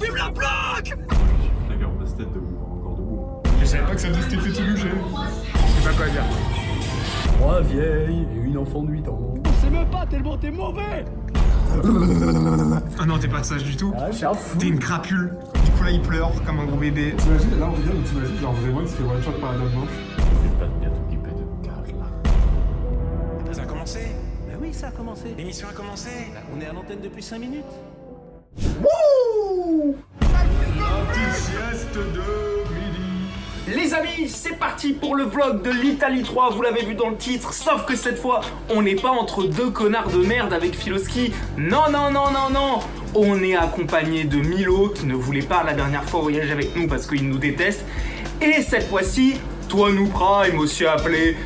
Vive la plaque! La garde de cette tête debout, encore debout. Je savais pas que ça faisait cet effet tout bouger. Je sais pas quoi dire. 3 vieilles et une enfant de 8 ans. On sait même pas tellement t'es mauvais. Ah non, t'es pas sage du tout. Ah, je suis un fou. T'es une crapule. Du coup là, il pleure comme un gros bébé. T'imagines, là on rigole, mais t'imagines, genre vraiment il se fait one shot par la dame blanche. Fais pas de gâteau qui pète de cage là. Ça a commencé? Bah oui, ça a commencé. L'émission a commencé? On est à l'antenne depuis 5 minutes. Petite sieste de midi. Les amis, c'est parti pour le vlog de l'Italie 3, vous l'avez vu dans le titre, sauf que cette fois, on n'est pas entre deux connards de merde avec Filoski. Non, non, non, non, non. On est accompagné de Milo, qui ne voulait pas la dernière fois voyager avec nous parce qu'il nous déteste. Et cette fois-ci, toi nous Prime, aussi appelé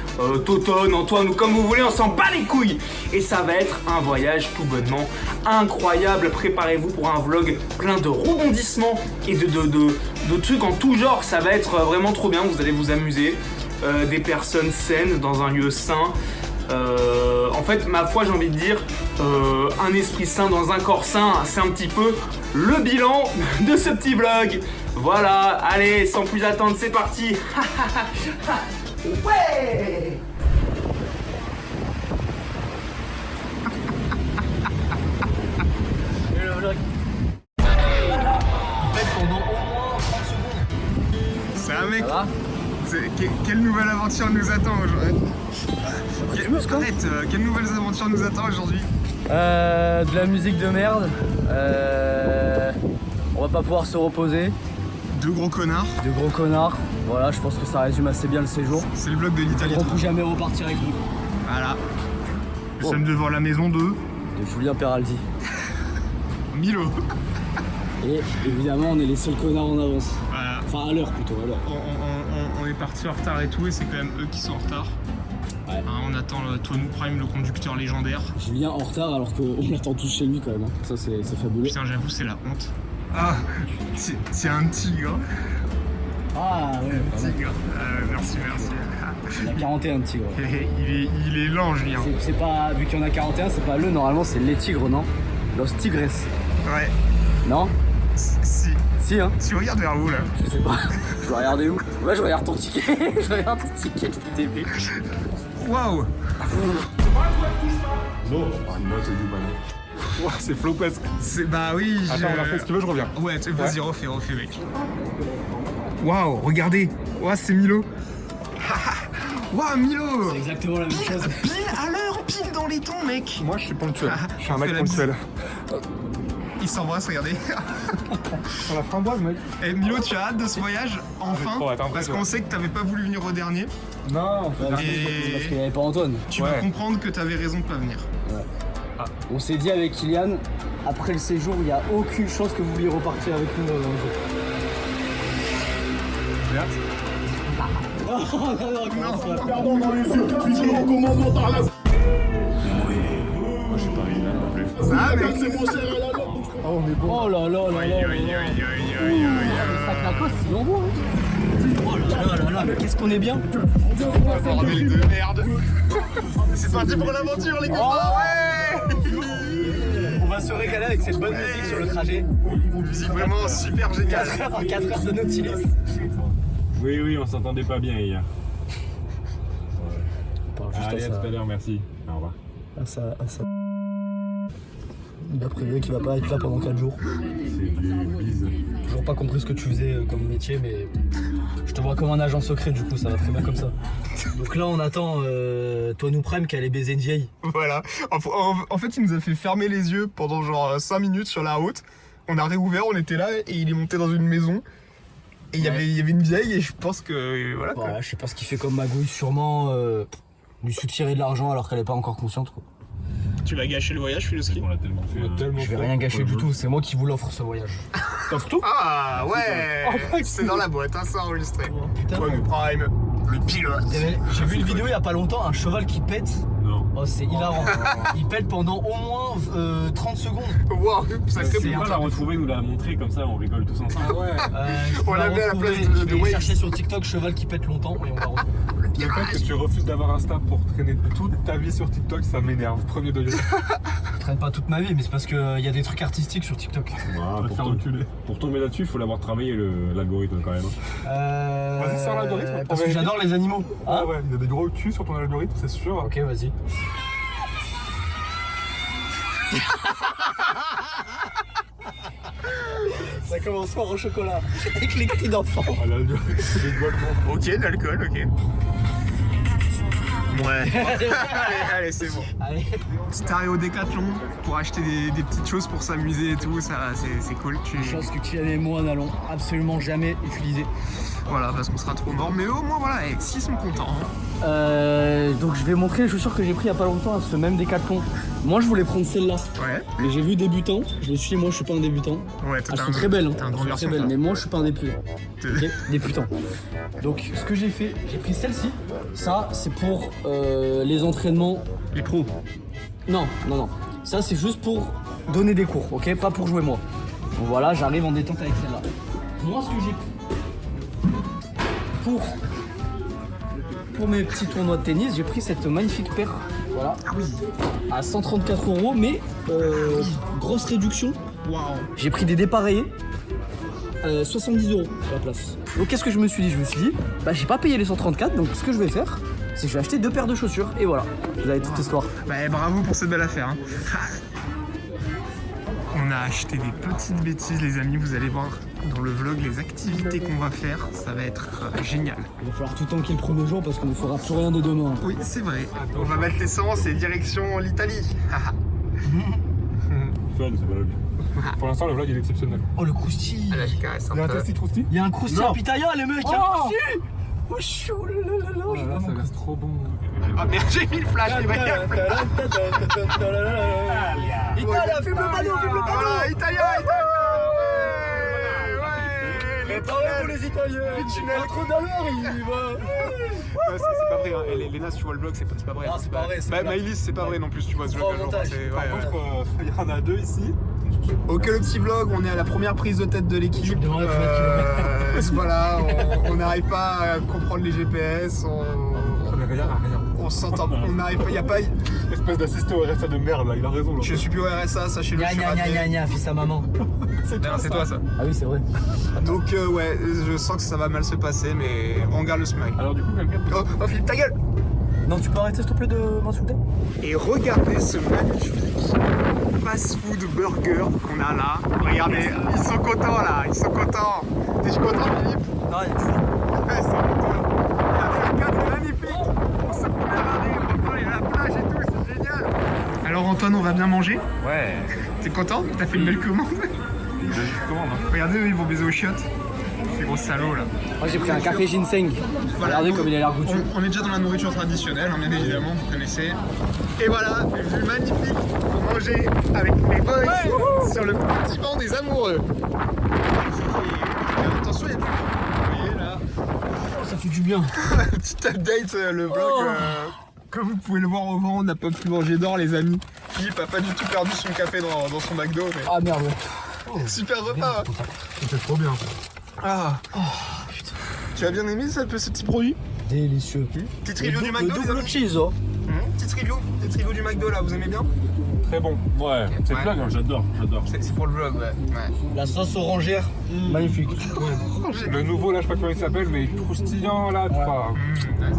Toton, Antoine ou comme vous voulez, on s'en bat les couilles. Et ça va être un voyage tout bonnement incroyable. Préparez-vous pour un vlog plein de rebondissements et de trucs en tout genre. Ça va être vraiment trop bien, vous allez vous amuser. Des personnes saines dans un lieu sain. En fait, ma foi, j'ai envie de dire, un esprit sain dans un corps sain, c'est un petit peu le bilan de ce petit vlog. Voilà, allez, sans plus attendre, c'est parti. Ouais. Et le vlog. En fait, pendant au moins 30 secondes. C'est un mec. Ça va? Quelle nouvelle aventure nous attend aujourd'hui? Arrête, quelles nouvelles aventures nous attend aujourd'hui? De la musique de merde. On va pas pouvoir se reposer. Deux gros connards. De gros connards. Voilà, je pense que ça résume assez bien le séjour. C'est le vlog de l'Italie. On ne peut jamais repartir avec nous. Voilà. Nous Oh. sommes devant la maison de De Julien Peraldi. Milo. Et évidemment, on est les seuls connards en avance. Voilà. Enfin, à l'heure plutôt, à l'heure. On est parti en retard et tout, et c'est quand même eux qui sont en retard. Ouais. Hein, on attend Tony Prime, le conducteur légendaire. Julien en retard alors qu'on l'attend tous chez lui quand même. Ça, c'est fabuleux. Putain, j'avoue, c'est la honte. Ah, c'est un tigre. Ah ouais, Tigre. Merci. il y en a 41 tigres. Il est lent, Julien. C'est pas, vu qu'il y en a 41, c'est pas le, normalement c'est les tigres, non? Los tigres. Ouais. Non? Si. Si, hein? Tu regardes vers où là? Je sais pas. Je dois regarder où? Ouais, je regarde ton ticket. Je regarde ton ticket de TV. Waouh! Non, ah, moi c'est du banon. Ouah, c'est flopesque. Bah oui, Attends, on a fait, si tu veux, je reviens. Ouais, vas-y, refais, mec. Waouh, regardez. Waouh, c'est Milo. Waouh, Milo. C'est exactement la même chose. Pile à l'heure, pile dans les temps, mec. Moi je suis ponctuel. Je suis un on mec fait la ponctuel. Ils s'embrassent, regardez. Sur la framboise, mec. Et Milo, tu as hâte de ce voyage, enfin? trop hâte, en vrai, Parce ouais. qu'on sait que t'avais pas voulu venir au dernier. Non, Parce qu'il n'y avait pas Antoine. Tu Ouais. peux comprendre que t'avais raison de pas venir. On s'est dit avec Kylian, après le séjour, il n'y a aucune chance que vous vouliez repartir avec nous dans un jeu. Merde. Non, Pardon dans les yeux, vigilant commandement dans la... Moi je suis pas original non plus. Ça, mec. C'est mon serré la note. Oh, on est bon. Oh là là là là. Ça claque aussi, il envoie. Oh là là, mais qu'est-ce qu'on est bien. Bordel de merde. C'est parti pour l'aventure, les gars. Ouais. On va se régaler avec cette bonne musique sur le trajet. Musique vraiment super géniale. 4 heures de Nautilus. Oui, on s'entendait pas bien hier. On parle juste Allez, à à tout à l'heure, merci. Au revoir. ça. Il a prévu qu'il va pas être là pendant 4 jours. C'est du bise. Toujours pas compris ce que tu faisais comme métier, mais je te vois comme un agent secret, du coup ça va très bien comme ça. Donc là on attend toi nous Prime qui allait baiser une vieille. Voilà. En fait, il nous a fait fermer les yeux pendant genre 5 minutes sur la route. On a réouvert, on était là et il est monté dans une maison. Et il y avait une vieille et je pense que voilà. quoi. Voilà, je sais pas ce qu'il fait comme magouille, sûrement lui soutirer de l'argent alors qu'elle est pas encore consciente quoi. Tu vas gâcher le voyage, Filoski? On l'a tellement fait. Je vais rien gâcher du tout, c'est moi qui vous l'offre ce voyage. T'offres tout? Ah ouais. C'est dans la boîte, hein, c'est enregistré. Putain. Toi, nous Prime, le pilote. J'ai vu une vidéo il y a pas longtemps, un cheval qui pète. Non. Oh c'est hilarant. Il pète pendant au moins 30 secondes. Waouh, ça C'est crée On va la retrouver, nous la montrer, comme ça on rigole tous ensemble. Ouais. On la met à la place de Je vais Wade. chercher sur TikTok cheval qui pète longtemps et on va retrouver. Le fait que tu refuses d'avoir Insta pour traîner toute ta vie sur TikTok, ça m'énerve. Premier degré. traîne pas toute ma vie, mais c'est parce qu'il y a des trucs artistiques sur TikTok. On va te faire reculer. Pour tomber là-dessus, il faut l'avoir travaillé l'algorithme quand même. Vas-y, sors l'algorithme. Parce que j'adore les animaux. Ah ouais, il y a des gros culs sur ton algorithme, c'est sûr. Ok, vas-y. Ça commence fort au chocolat, avec les cris d'enfants. Ah, l'algorithme, c'est dégoûtant. Ok, de l'alcool, ok. Ouais. allez, c'est bon. Allez. Petit arrêt au Décathlon pour acheter des petites choses pour s'amuser et tout, ça c'est cool. Chose que Kylian et moi n'allons absolument jamais utiliser. Voilà, parce qu'on sera trop mort, mais au moins voilà, s'ils sont contents. Hein. Donc je vais montrer les chaussures que j'ai pris il y a pas longtemps à ce même Décathlon. Moi je voulais prendre celle-là, Ouais. mais j'ai vu débutant. Je me suis dit, moi je suis pas un débutant. Ouais, Elles sont très belles, hein. T'as un Elles grand sont garçon. très belles, mais moi je suis pas un débutant. T'es- Débutant. Donc ce que j'ai fait, j'ai pris celle-ci. Ça c'est pour les entraînements. Les pros. Non. Ça c'est juste pour donner des cours, ok? Pas pour jouer moi. Donc voilà, j'arrive en détente avec celle-là. Moi ce que j'ai pris pour mes petits tournois de tennis, j'ai pris cette magnifique paire. Voilà. Ah oui. À 134 €, mais grosse réduction. Waouh. J'ai pris des dépareillés. 70 € à la place. Donc qu'est-ce que je me suis dit? Je me suis dit, bah j'ai pas payé les 134, donc ce que je vais faire, c'est que je vais acheter 2 paires de chaussures. Et voilà, vous avez toute l'histoire. Bah bravo pour cette belle affaire. Hein. On a acheté des petites bêtises les amis, vous allez voir dans le vlog les activités qu'on va faire, ça va être génial. Il va falloir tout tanker le premier jour parce qu'on ne fera plus rien de demain. Oui c'est vrai, on va mettre l'essence et direction l'Italie. Fun, c'est pas la vie. Pour l'instant, le vlog il est exceptionnel. Oh le croustille. Là je caresse un Il y a un peu. toasty crousty. Il y a un croustille Non. à pitaya les mecs. Il y a un croustille. Oh chou là là là Oh là là, ça reste trop bon. Ah merde, j'ai mis le flash, les mecs. Italia, fume le ballon, fume le ballon. Voilà, Italien. Préparez-vous les Italiens. Pas trop d'allure, il va. C'est pas vrai, hein. Léna, si tu vois le vlog, c'est pas vrai. Ah, c'est pas vrai, c'est Bah, pas- Maëlys, c'est pas vrai non plus, tu vois ce Prends vlog. au montage. Par contre, Il y en a deux ici. ok, le petit vlog, on est à la première prise de tête de l'équipe. devrais être Voilà, on n'arrive pas à comprendre les GPS, On est rien à rien. on s'entend, on n'arrive pas, y a pas. Espèce d'assisté au RSA de merde là, il a raison là. Je suis plus au RSA, sachez-le, je suis Gna raté. gna, fils à maman. Non, c'est toi ça. Ah oui, c'est vrai. Donc ouais, je sens que ça va mal se passer, mais on garde le smile. Alors du coup, quelqu'un peut... Oh, Philippe, ta gueule! Non, tu peux arrêter s'il te plaît de m'insulter? Et regardez ce magnifique fast-food burger qu'on a là. Regardez, ils sont contents là, ils sont contents. T'es content Philippe? Non, Ouais, c'est contents. Regardez, le cadre est magnifique. On se promène à la plage et tout, c'est génial. Alors Antoine, on va bien manger? Ouais. T'es content? T'as fait une belle commande? Comment Regardez, eux, ils vont baiser aux chiottes. Ces gros salauds là. moi j'ai pris un café ginseng. Voilà, Regardez donc, comme il a l'air goûteux. on est déjà dans la nourriture traditionnelle, hein, bien évidemment, vous connaissez. Et voilà, une vue magnifique pour manger avec les boys sur le petit banc des amoureux. Et attention, il y a du vent. Vous voyez là, Ça fait du bien. petite update, le vlog. Comme vous pouvez le voir au vent, on n'a pas pu manger d'or, les amis. Philippe a pas du tout perdu son café dans son McDo, mais Ah merde. super repas. C'était trop bien. Ah. Tu as bien aimé ce petit produit? Délicieux. Petite review du McDo, les double amis? cheese, oh. Petite review du McDo là, vous aimez bien? Très bon. Ouais, c'est Ouais. blague, hein, j'adore. C'est pour le vlog, ouais. La sauce orangère, magnifique. Le nouveau là, je sais pas comment il s'appelle, mais croustillant là, tu vois.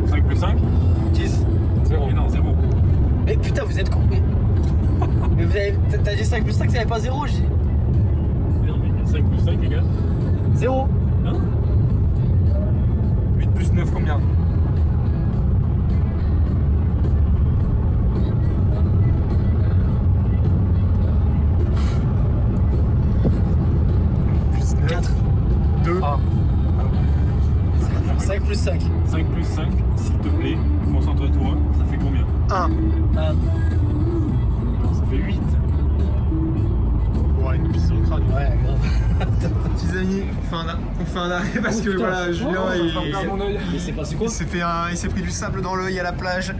5 plus 5 10. 0. Mais non, 0. Mais putain, vous êtes con. Mais vous avez. T'as dit 5 plus 5, ça avait pas 0, j'ai dit. Non, mais 5 plus 5 égale 0. 8 plus 9 combien? Plus 4. 2. 5 plus 5. 5 plus 5, s'il te plaît, concentre-toi, ça fait combien 1. 1. Ça fait 8. Ouais, une piste sur le crâne. Ouais, grave. Petits amis, on fait un arrêt parce que voilà, Julien Mais c'est passé quoi? il s'est pris du sable dans l'œil à la plage.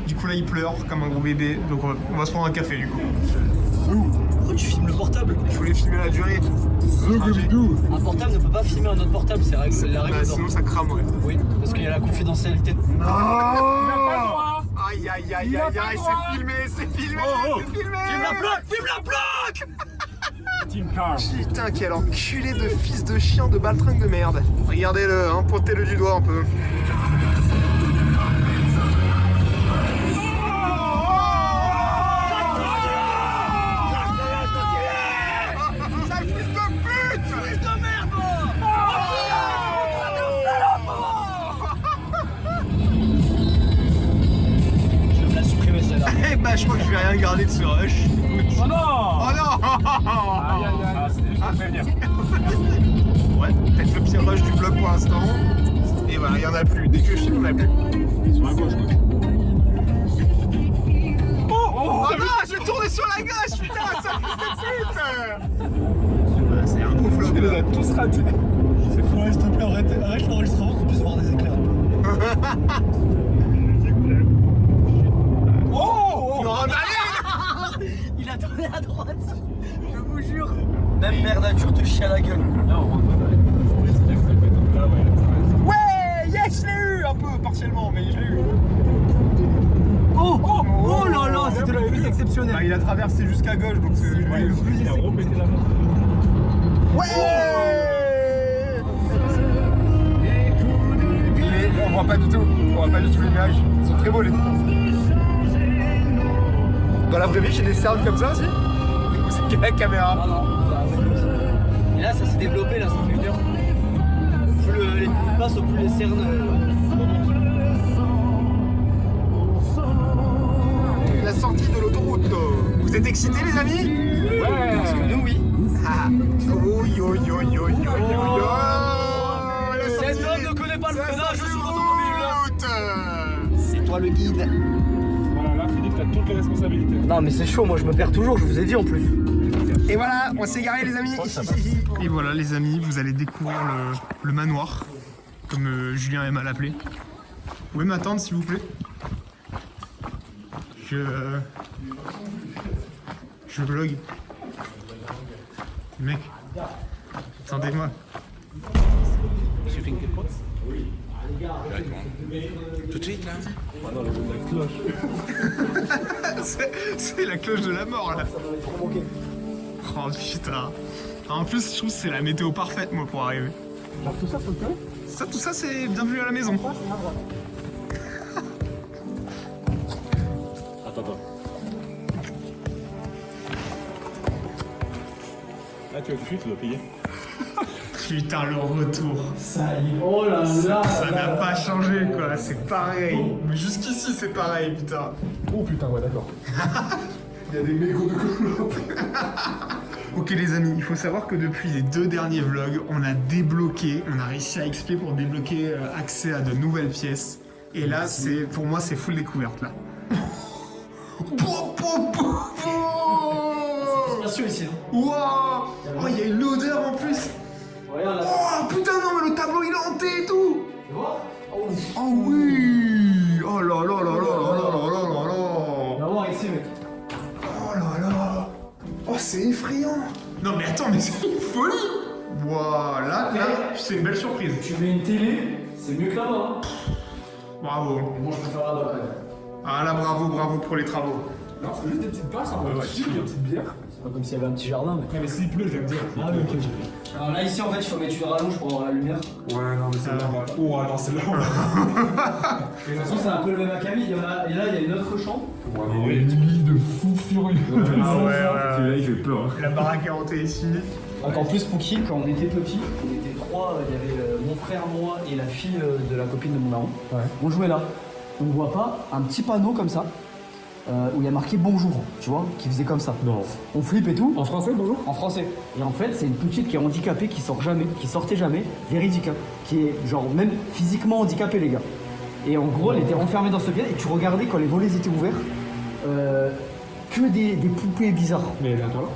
Du coup là il pleure comme un gros bébé. Donc on va se prendre un café du coup. Pourquoi tu filmes le portable? Je voulais filmer la durée. Un portable ne peut pas filmer un autre portable, c'est la règle Bah, d'or. sinon ça crame ouais. Oui, parce qu'il y a la confidentialité. Aïe Aïe, aïe, aïe, aïe, aïe, c'est filmé, c'est filmé, c'est filmé. Filme la plaque. Team Carl. Putain, quel enculé de fils de chien de baltringue de merde. Regardez-le, hein, pointez-le du doigt un peu. Eh bah je crois que je vais rien garder de ce rush. Oh non. Oh non. Aïe aïe aïe. Ah, c'était juste pour prévenir. Ouais, peut-être le pire rush du vlog pour l'instant. Et voilà, il y en a plus. Dès que je filme, il n'y en a plus. Sur la gauche, gauche. Oh non, je vais tourner sur la gauche, putain, ça fait tout de suite. C'est un gros vlog. On les a tous ratés. C'est fou, s'il te plaît, arrête l'enregistrement, qu'on puisse voir des éclairs. Oh non, allez. Il a tourné à droite. Je vous jure. Même merdature te chie à la gueule. Là, on rentre pas dans les là, ouais. Ouais, yes, je l'ai eu un peu, partiellement, mais je l'ai eu. Oh là là, c'était le plus exceptionnel. Bah, il a traversé jusqu'à gauche, donc c'est Ouais, le plus il a repété la main. Ouais. On voit pas du tout, l'image. Ils sont très beaux les. Dans la vraie vie, j'ai des cernes comme ça aussi. Ou c'est que la caméra? Non. Et là, ça s'est développé, là, ça fait 1 heure. Plus les minutes passent, au plus les cernes remontent. La sortie de l'autoroute. Vous êtes excités, les amis? Ouais. Parce que nous, oui. Ah. Cet homme ne connaît pas le freinage sur l'automobile. C'est toi le guide. Voilà, là, Philippe, t'as toutes les responsabilités. Non, mais c'est chaud, moi je me perds toujours, je vous ai dit en plus. Et voilà, on s'est garé les amis. Et voilà les amis, vous allez découvrir le manoir, comme Julien aime à l'appeler. Vous pouvez m'attendre s'il vous plaît? Je vlog. Mec, attendez-moi. Tout de suite là. C'est la cloche de la mort là. Oh putain. En plus, je trouve que c'est la météo parfaite moi pour arriver. Genre tout ça, faut le coller. Tout ça c'est bienvenue à la maison. Attends. Là, tu vas tout de suite, tu dois payer. Putain, le retour. Ça y est, oh là là. Ça n'a pas changé quoi, c'est pareil. Mais jusqu'ici c'est pareil, putain. Oh putain, ouais, d'accord. Il y a des mégots de clope. Ok les amis, il faut savoir que depuis les 2 derniers vlogs, on a débloqué, on a réussi à XP pour débloquer accès à de nouvelles pièces. Et là, pour moi, c'est full découverte là. C'est ici. Waouh! Oh, il y a une odeur en plus! Regarde là. Oh putain, non, mais le tableau il est hanté et tout! Tu vois? Oh oui! Oh là là là là là là là là là! On va voir ici, mec. Oh là là! Oh, c'est effrayant! Non, mais attends, mais c'est une folie! Voilà, là, c'est une belle surprise. Tu mets une télé, c'est mieux que là-bas. Bravo! Bon, je préfère là-bas quand même. Ah là, bravo pour les travaux. Non, c'est juste des petites passes, un peu chill, des petites bières. C'est pas comme s'il y avait un petit jardin, mec. Ouais, mais s'il pleut, je vais me dire. Ah oui, ok. Alors là, ici, en fait, il faut mettre une rallonge pour avoir la lumière. Ouais, non, mais c'est là. Oh, non, c'est là. De toute façon, c'est un peu le même acabit. Et là, il y a une autre chambre. Ouais, mais une lit de fou furieux. Ah ouais, Celui-là, il fait peur. La baraque est hantée ici. Encore plus Pookie, quand on était petits, on était 3, il y avait mon frère, moi et la fille de la copine de mon daron. Ouais. On jouait là. On voit pas un petit panneau comme ça, où il y a marqué bonjour, tu vois, qui faisait comme ça. Non. On flippe et tout. En français, bonjour? En français. Et en fait, c'est une petite qui est handicapée, qui sortait jamais, véridique, hein, qui est genre même physiquement handicapée, les gars. Et en gros, elle était enfermée dans ce pièce et tu regardais quand les volets étaient ouverts, que des poupées bizarres. Mais elle est à toi là?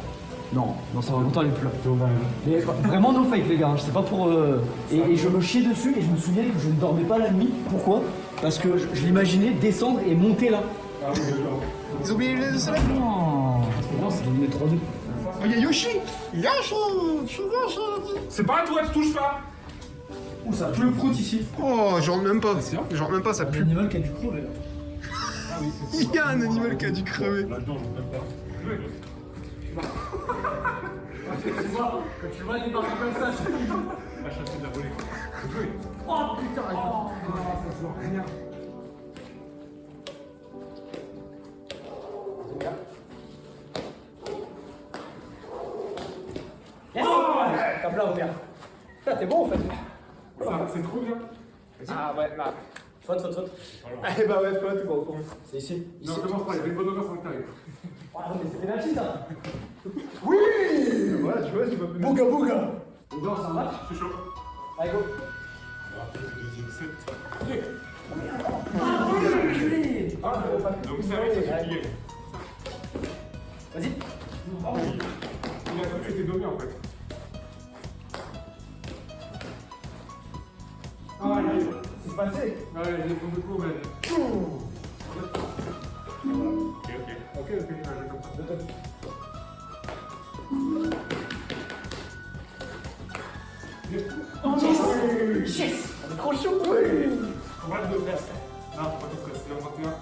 Non, ça va longtemps, elle est plus là. Dommage. Mais vraiment no fake les gars, je sais pas pour... Et je me chiais dessus et je me souviens que je ne dormais pas la nuit. Pourquoi? Parce que je l'imaginais descendre et monter là. Ah oui, d'accord. Ils ont oublié le soleil? Non, c'est devenu 3D. Oh, il y a Yoshi! Yoshi! C'est pas à toi, tu touches pas! Ouh, ça pleut prout ici. Oh, j'en rentre même pas. sûr? J'en rentre même pas, ça pue. L'animal qui a du crever là. Il y a un animal qui a dû crever. Là-dedans, je ne même pas. Quand tu vois débarquer comme ça, c'est La chasse de la volée. Jouer. Oh putain, ça se voit rien. Yes! Tape là, Robert. Putain, t'es bon en fait. C'est trop bien. Ah ouais, là. Faute. Eh bah ouais, faute, bon, bon. C'est ici. Non, commence pas, il y avait une bonne ambiance en carré. Ah non, mais c'est pénalty ça. Voilà, tu vois, tu vas Bouga. On danse un match. C'est chaud. Allez, go. Alors, après, c'est le deuxième set. Donc, c'est avec ça, c'est plié. Vas-y. Il a cru que c'était donné en fait. Ah, c'est passé. Ouais, il est tombé court, mais. Ok, il va jouer comme ça. Yes. On est trop chaud. On va le faire. Non, faut pas tout stress, c'est en 21.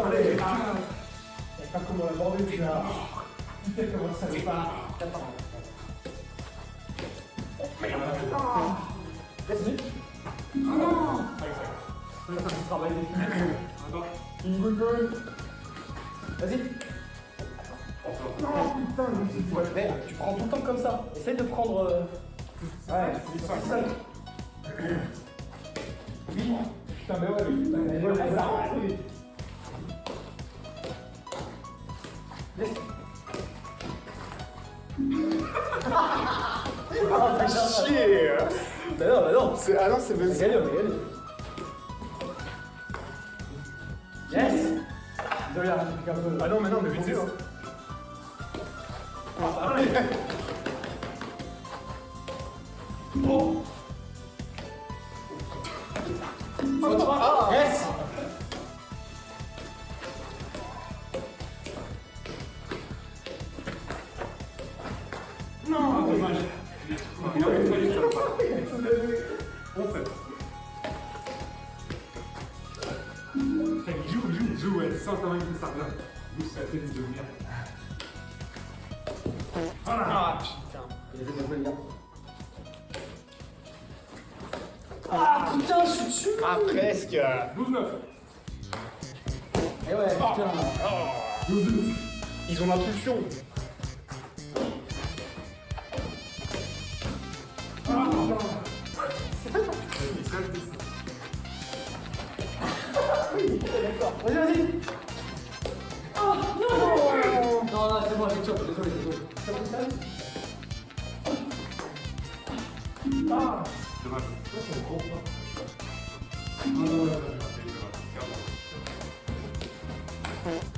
Allez. Y'a pas comment l'aborder déjà. Putain, comment ça va pas. Attends. Laisse-le. Oh non. Ça se travaille. Attends. Une goule. Vas-y. Non, putain, mais tu prends tout le temps comme ça. Essaye de prendre. Ouais, c'est ça. Oui. Putain, mais ouais, oui. Laisse. Ah, fais chier. Bah non. C'est... Ah non, c'est même... On a gagné. Yes. Désolé, un peu. Ah non, mais vite, c'est ça. Oh. Yes. Non, dommage. Il aurait fallu faire ça. On fait. Il joue, ouais. Ça, quand même, ça revient. Nous, c'est la tennis de merde. Ah, putain. Ah putain, je suis dessus. Ah, presque. 12-9. Eh ouais, putain. Ils ont l'impulsion. Vas-y. Oh non. Non, c'est moi, j'ai choc. Désolé. Ah. Dommage.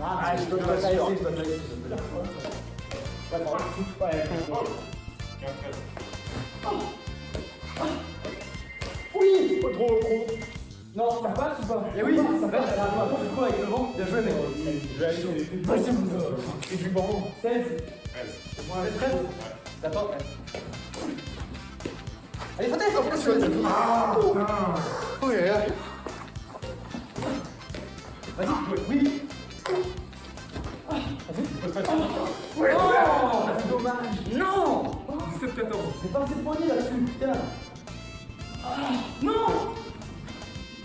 Ah, je dois te laisser. Oui. Trop. Non, ça passe ou pas? Eh oui, ça passe. C'est quoi avec le vent? Bien joué, mec. Vas-y, mon gars. Et du banc. 16. Moi, 13. D'accord. Allez, faut en plus. Ah, putain. Oh, yeah. Vas-y, oui. Ouais, Oh, c'est dommage. Non. 17-14. J'ai pas assez de poignée là-dessus, putain. Ah, non.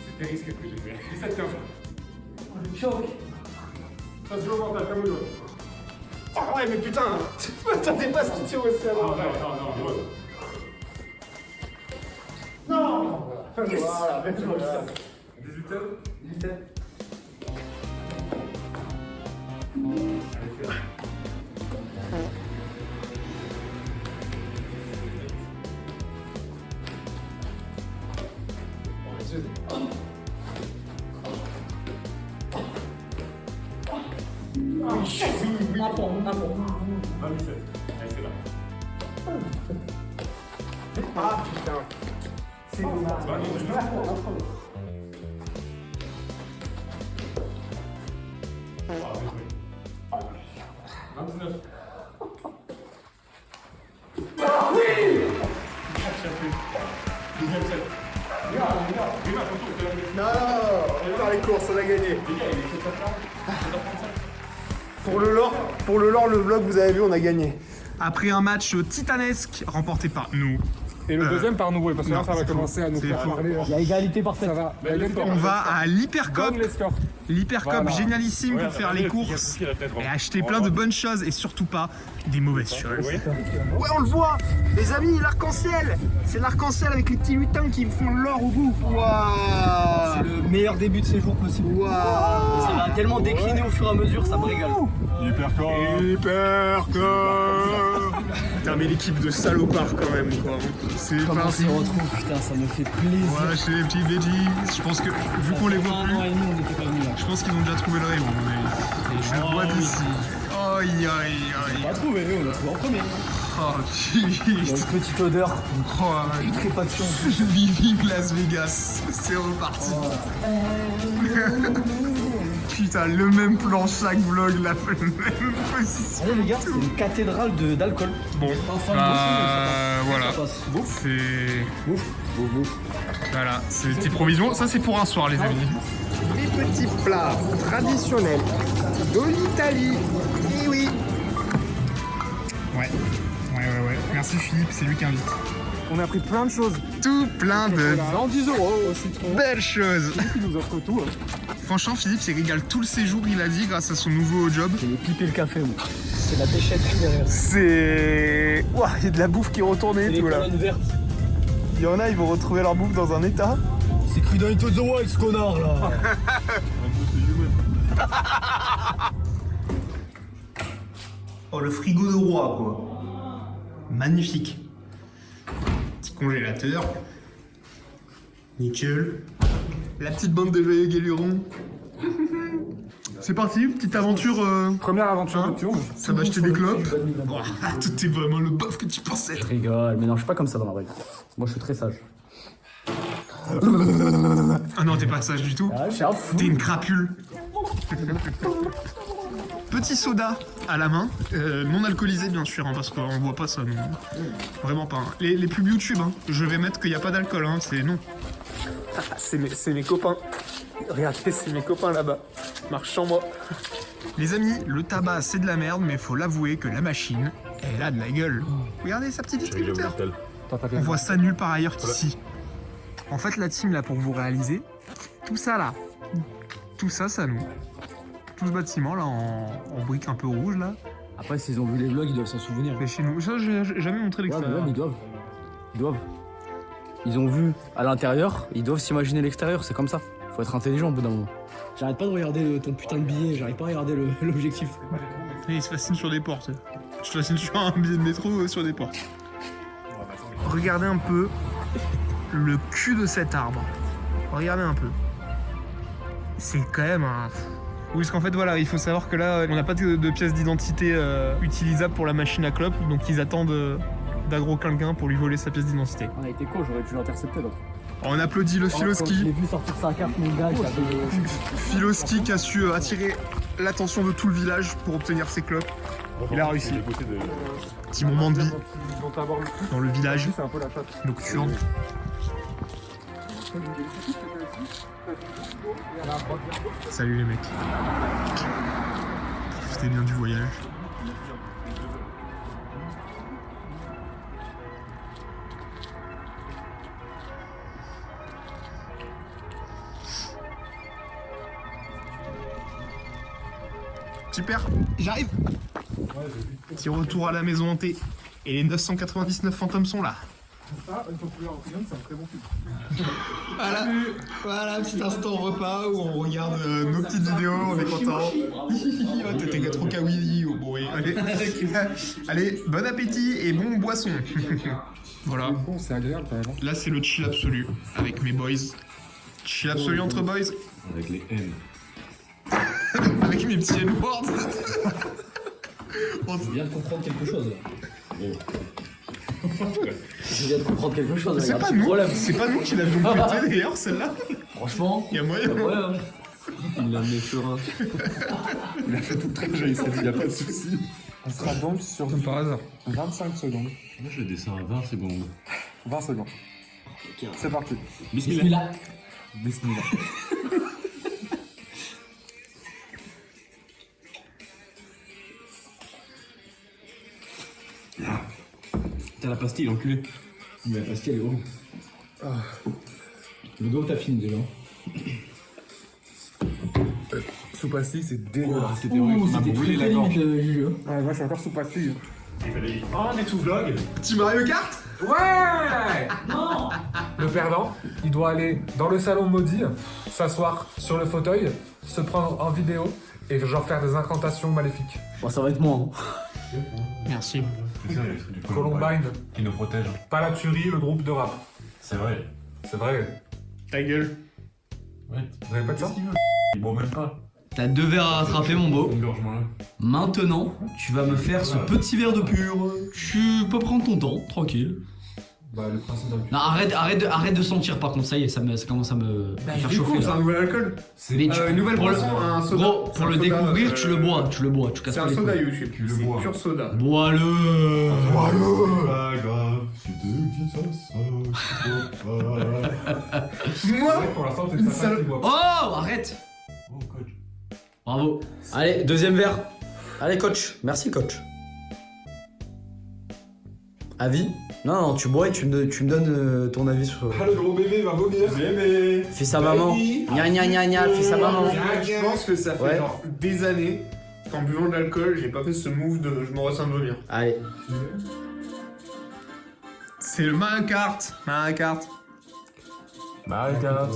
C'était risqué que j'ai fait. 17-15. Oh, le choc. Ça se joue au mental, comme au doigt. Ah ouais, mais putain. Tu m'attendais pas à ce qu'il tire aussi Ah, avant. non. Non. Voilà, même 18-16. 17. Un point. 27. Allez, c'est là. Ah, putain. C'est dommage. Bah, non, mais- Ah, bien joué. 29. Il a gagné. Pour le lore, le vlog, vous avez vu, on a gagné. Après un match titanesque remporté par nous. Et le deuxième par nous, parce que là, non, ça va c'est commencer à nous c'est faire faux. parler. Il y a égalité parfaite. Ça va. On va à l'Hypercop. Donne les scores. L'Hypercop Voilà. génialissime pour faire les courses et acheter plein de bonnes choses et surtout pas des mauvaises choses. Ouais, on le voit, les amis, l'arc-en-ciel. C'est l'arc-en-ciel avec les petits lutins qui font l'or au bout. Waouh. C'est le meilleur début de séjour possible. Waouh. Ça va tellement décliner au fur et à mesure, ça me régale. Putain, mais l'équipe de salopards quand même, quoi. C'est Comment on parti. se retrouve, putain, ça me fait plaisir. Voilà, chez les petits veggies. Je pense que, vu qu'on les voit Un plus, an et demi, on n'était pas venus là. je pense qu'ils ont déjà trouvé le rayon. Mais je le vois d'ici. Aïe, aïe, aïe. On l'a trouvé, on l'a trouvé en premier. Oh, Il y a putain. une petite odeur, Oh, une putréfaction. Vive Las Vegas. C'est reparti. Putain, le même plan chaque vlog, la même position. Allez les gars, c'est une cathédrale d'alcool. Bon, Enfin, voilà. ça passe. C'est... Bouffe. Voilà, c'est des petites provisions. Ça, c'est pour un soir, les amis. Les petits plats traditionnels de l'Italie. Eh oui. Ouais. Merci Philippe, c'est lui qui invite. On a pris plein de choses. Tout plein de 110 € au citron. belles choses. Qui nous offre tout. Franchement, Philippe s'est régale tout le séjour, il a dit, grâce à son nouveau job. J'ai piper le café, moi. C'est la déchetterie derrière. C'est... Ouah, il y a de la bouffe qui est retournée C'est et les tout là. colonnes vertes. Il y en a, ils vont retrouver leur bouffe dans un état. C'est écrit dans Into the Wild, ce connard là. Oh, le frigo de roi, quoi. Magnifique. Petit congélateur. Nickel. La petite bande de joyeux galurons. C'est parti, petite aventure. Première aventure Hein nocturne. Ça va acheter des clopes. Ouah, tout est vraiment le bof que tu pensais. Je rigole, mais non, je suis pas comme ça dans la vraie vie. Moi, je suis très sage. Ah non, t'es pas sage du tout. Ah, je suis un fou. T'es une crapule. Petit soda à la main, non alcoolisé bien sûr, hein, parce qu'on voit pas ça, non. Vraiment pas. Hein. Les pubs YouTube, hein. Je vais mettre qu'il n'y a pas d'alcool, hein. C'est non. C'est mes copains. Regardez, c'est mes copains là-bas. Marche sans moi. Les amis, le tabac c'est de la merde, mais faut l'avouer que la machine, elle a de la gueule. Regardez sa petite distributeur. On voit ça nulle part ailleurs qu'ici. En fait, la team là, pour vous réaliser, tout ça là, tout ça, ça nous. Tout ce bâtiment là en briques un peu rouges là, Après, s'ils ont vu les vlogs, ils doivent s'en souvenir. c'est chez nous. Ça, j'ai jamais montré Ouais, mais l'extérieur. ouais, mais ils doivent. Ils doivent. Ils ont vu à l'intérieur, ils doivent s'imaginer l'extérieur, c'est comme ça. Faut être intelligent au bout d'un moment. J'arrête pas de regarder ton putain de billet, j'arrive pas à regarder l'objectif. Et il se fascine sur des portes. Je te fascine sur un billet de métro sur des portes. Regardez un peu le cul de cet arbre. Regardez un peu. C'est quand même un... Oui, parce qu'en fait, voilà, il faut savoir que là, on n'a pas de pièce d'identité utilisable pour la machine à clope, donc ils attendent d'agro-quelqu'un pour lui voler sa pièce d'identité. On a été con, j'aurais dû l'intercepter là. On applaudit le Je l'ai Filoski. vu sortir sa carte, mon gars, il avait... Filoski qui a su attirer l'attention de tout le village pour obtenir ses clopes. Il a réussi. Petit moment de vie dans le village C'est un peu la chatte. nocturne. Salut les mecs. Profitez bien du voyage. Super, j'arrive. Petit retour à la maison hantée. Et les 999 fantômes sont là. Ça, une fois que tu l'as en film, c'est un très bon film. Voilà, petit instant repas où on regarde nos petites vidéos, on est content. Oh, t'étais trop kawaii. Oh, bon, oui. Allez. Allez, bon appétit et bon boisson. Voilà. Bon, c'est agréable quand même. Là, c'est le chill absolu avec mes boys. Chill absolu entre boys. Avec les N. Avec mes petits N-words. Je viens de comprendre quelque chose là. Je viens de comprendre quelque chose. C'est regarde, pas ce nous, problème. c'est pas nous qui l'avions pété d'ailleurs, celle-là. Franchement, Il y a moyen. ouais. Il l'a mis serein. Il a fait tout très joli, il n'y a pas de souci. On sera donc sur Comme par hasard. 25 secondes. Moi, je descends à 20 secondes. 20 secondes. C'est parti. Bismillah. Bismillah. T'as la pastille, l'enculé. Mais la pastille, elle est horrible. Le dos, t'as fini déjà. Sous pastille, c'est dégueulasse. C'était horrible. C'était très très limite, Juju. Ah, moi, je suis encore sous pastille. Oh, on est tout vlog. Petit Mario Kart. Ouais. Non. Le perdant, il doit aller dans le salon maudit, s'asseoir sur le fauteuil, se prendre en vidéo et genre faire des incantations maléfiques. Bon, ça va être moi. Merci. C'est ça, il y a le truc du Columbine, qui nous protège. pas la tuerie, le groupe de rap. C'est vrai. C'est vrai. Ta gueule. Ouais. Vous avez pas de ça? Il boit même pas. T'as 2 verres à rattraper, mon beau. Engorgement là. Maintenant, tu vas me faire ce petit verre de pur. Tu peux prendre ton temps, tranquille. Bah, le principe d'un Non, arrête de sentir par contre, ça y est, ça commence à me faire chauffer C'est là. un nouvel alcool. Mais Une nouvelle pour boisson, un soda. Gros, pour le découvrir, tu le bois, tu casses C'est pas un les soda couilles. YouTube. Tu le C'est bois. pur soda. Bois-le. Pas grave, si Moi, pour l'instant, c'est Une sa femme sale- qui boit. Oh, arrête. Oh, coach. Bravo. Allez, deuxième verre. Allez, coach. Merci, coach. Avis? Non, tu bois et tu me donnes ton avis sur... Ah, le gros bébé va vomir. Bébé. Fils à maman. Gna gna gna gna, fils à maman. je pense que ça fait Ouais. genre des années qu'en buvant de l'alcool, j'ai pas fait ce move de je me ressens de vomir. Allez. C'est le Mario Kart. Mario Kart. Mario Kart.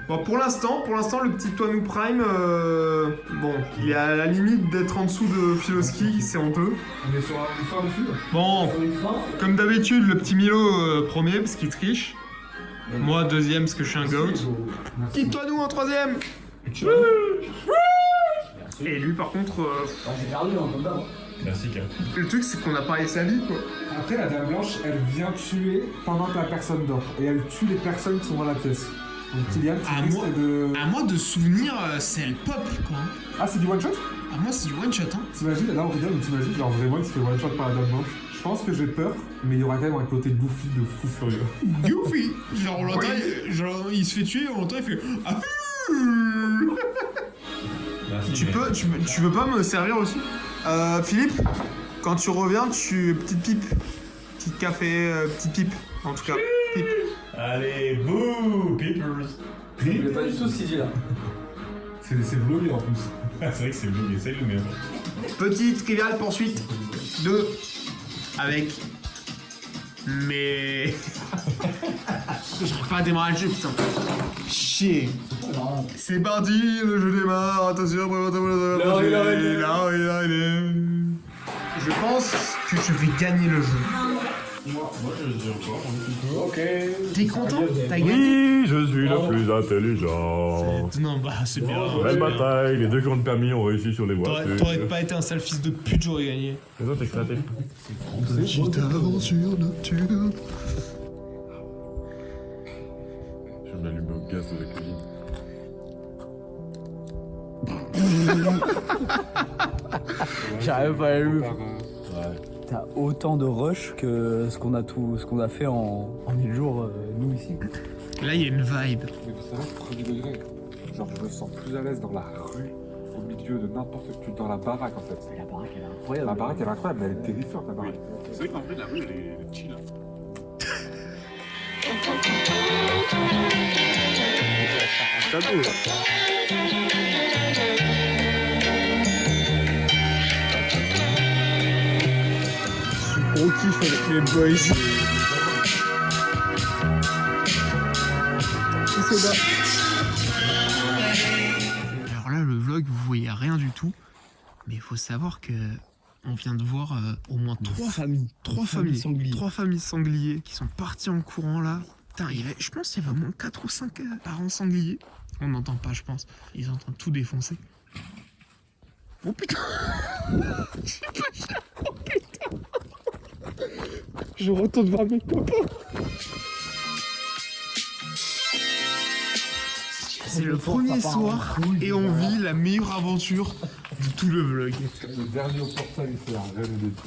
Bon, pour l'instant, le petit Toinou Prime, bon, il est à la limite d'être en dessous de Filoski, c'est honteux. On est sur une fin de film. Bon, comme d'habitude, le petit Milo premier parce qu'il triche. Moi deuxième parce que je suis un goat. Petit Toinou en troisième. Et lui par contre, J'ai perdu, comme d'hab. Merci, K. le truc c'est qu'on a parlé sa vie quoi. Après, la Dame Blanche, elle vient tuer pendant que la personne dort. Et elle tue les personnes qui sont dans la pièce. Donc, Kylian, tu Ah, risques moi- de... À moi de souvenir, c'est elle pop quoi. Ah, c'est du one-shot? À moi c'est du one shot hein. T'imagines, là on rigole, mais t'imagines, genre vraiment il se fait one-shot par la Dame Blanche. Je pense que j'ai peur, mais il y aura quand même un côté goofy de fou furieux. Goofy. Genre on l'entend, genre il se fait tuer, on l'entend il fait ah. Merci. Tu veux pas me servir aussi? Philippe, quand tu reviens, petite pipe. Petit café, petite pipe. En tout cas, pipe. Allez, bouh, Peepers. J'ai pas du tout ce qu'il dit là. C'est vlogué en plus. Ah, c'est vrai que c'est vlog, essaye le meilleur. Petite trivial poursuite de... Avec... Mais... J'arrive pas à démarrer le jeu, putain. Chier. C'est parti, le jeu démarre. Attention, préparez-vous la Je pense que je vais gagner le jeu. Moi, je dis encore. Ok. T'es content? T'as gagné? Oui, je suis le plus intelligent. Non, bah c'est bien. Belle bataille, les 2 qui ont le permis ont réussi sur les voitures. T'aurais pas été un sale fils de pute, j'aurais gagné. Les autres éclatés. Petite aventure nocturne. Je vais m'allumer au gaz de la cuisine. J'arrive pas à le. T'as autant de rush que ce qu'on a fait en 1000 jours, nous ici. Là, il y a une vibe. Mais vous savez, premier degré, genre je me sens plus à l'aise dans la rue, au milieu de n'importe quoi, dans la baraque en fait. La baraque, elle est incroyable. La baraque elle est incroyable, mais elle est terrifiante la baraque. C'est vrai qu'en vrai, la rue, elle est chill. Gros kiff avec les boys. Alors là, le vlog, vous voyez rien du tout. Mais il faut savoir que on vient de voir au moins trois familles sangliers qui sont partis en courant là. Putain, je pense qu'il y avait au moins 4 ou 5 parents sangliers. On n'entend pas, je pense. Ils sont en train de tout défoncer. Oh putain. Oh putain. Je retourne voir mes copains. C'est le premier soir et on vit la meilleure aventure de tout le vlog. Le dernier au portail, il fait un rêve de tout.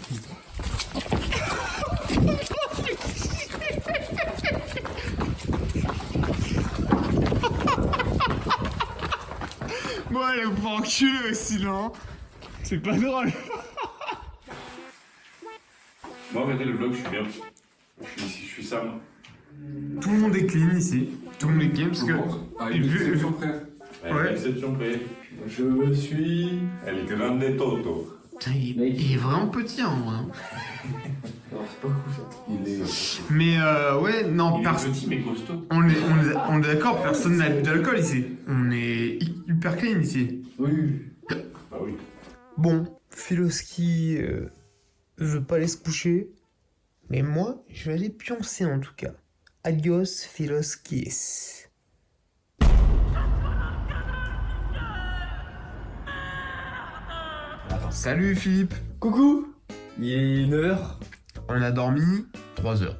Bon, allez, vous pouvez enculer aussi, non? C'est pas drôle. Moi, regardez le vlog, je suis bien. Je suis Sam. Tout le monde est clean ici. Tout le monde est clean parce que. Ah, une exception près. Ouais. Exception près. Je suis El Grande Toto. Putain, il est vraiment petit en vrai. Alors, c'est pas cool ça. Il est. Mais ouais, non, Il est petit mais costaud. on est d'accord, personne n'a bu d'alcool ici. On est hyper clean ici. Oui. Bah oui. Bon, Philoski veut pas aller se coucher. Mais moi, je vais aller pioncer en tout cas. Adios, Philoskis. Salut Philippe. Coucou. Il est 9h. On a dormi 3 heures.